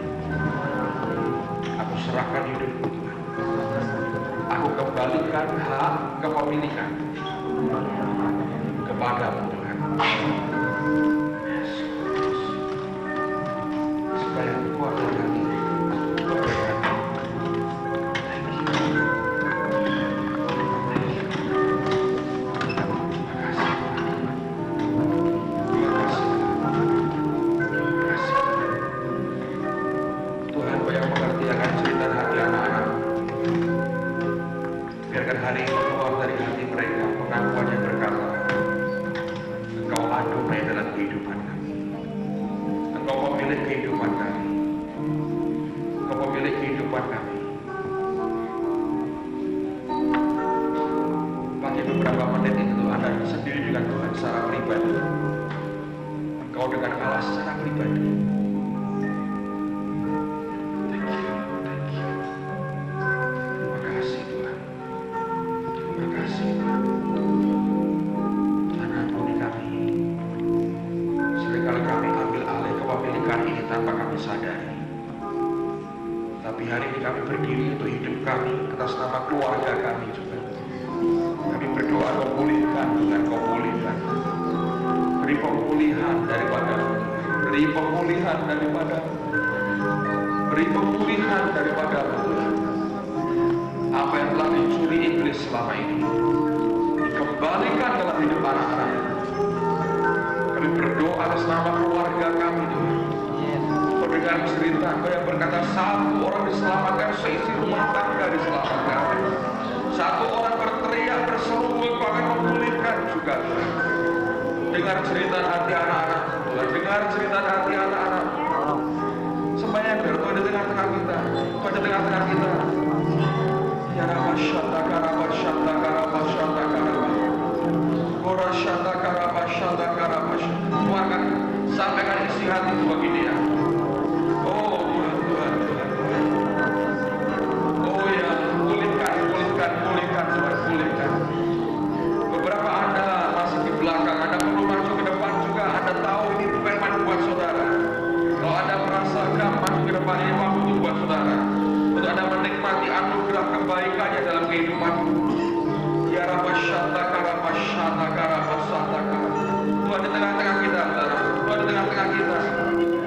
aku serahkan hidupku, Tuhan. Aku kembalikan hak kepemilikan kepadamu, Tuhan. Supaya Engkau ada hati. Tuhan, Kau yang mengerti akan cerita hati anak-anak. Biarkan hari ini keluar dari hati mereka pengakuan yang berkata, Engkau Adonai dalam kehidupan kami. Engkau pemilik kehidupan kami. Engkau pemilik kehidupan kami. Bagi beberapa menit itu Anda sendiri dengan Tuhan secara pribadi. Engkau dengan Allah secara pribadi. Tapi hari ini kami berdiri untuk hidup kami atas nama keluarga kami juga. Kami berdoa Kau pulihkan, Tuhan, Kau pulihkan. Beri pemulihan daripada-Mu. Beri pemulihan daripada-Mu. Beri pemulihan daripada-Mu, Tuhan. Apa yang telah dicuri iblis selama ini, dikembalikan dalam hidup anak-anak. Kami berdoa atas nama keluarga kami, Tuhan. Dengan cerita Kau yang berkata satu orang diselamatkan, seisi rumah tangga diselamatkan. Satu orang berteriak berseru, Kau akan memulihkan juga, Tuhan. Dengar cerita hati anak-anak, Tuhan. Dengar cerita hati anak-anak. Sembahyang biar Kau ada tengah-tengah kita. Kau ada tengah-tengah kita. Ya Rabbashanda Karabashanda Karabashanda Karabashanda Korashanda Karabashanda Karabashanda. Tuhan, sampaikan isi hati bagi dia. Oh Tuhan, Tuhan. menikmati anugerah kebaikannya dalam kehidupanmu. Ya Rabbashataka Rabbashataka Rabbashataka. Tuhan di tengah-tengah kita, saudara. Tuhan di tengah-tengah kita.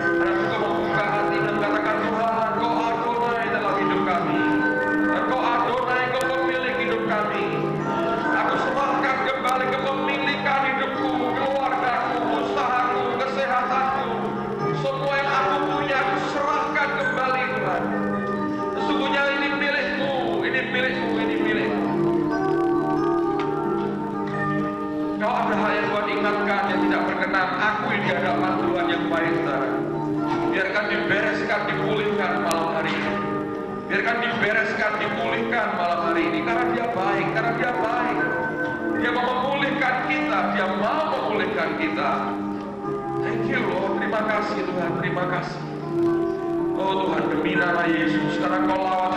Anda juga membuka hati dan katakan, Tuhan, Kau Adonai dalam hidup kami. Kau Adonai, Kau pemilik hidup kami. Aku serahkan kembali kepemilikan hidupku, keluargaku, usahaku, kesehatanku. Semua yang aku punya, aku serahkan kembali, Tuhan. Sesungguhnya ini milikmu, ini milikmu, ini milikmu. Kau ada hal yang Tuhan ingatkan yang tidak berkenan. Akui di hadapan Tuhan yang baik, saudara. Biarkan dibereskan, dipulihkan malam hari ini. Biarkan dibereskan, dipulihkan malam hari ini. Karena Dia baik, karena Dia baik. Dia mau memulihkan kita, Dia mau memulihkan kita. Thank you, Lord. Terima kasih, Tuhan. Terima kasih. Oh Tuhan, demi nama Yesus, sekarang Kau lawat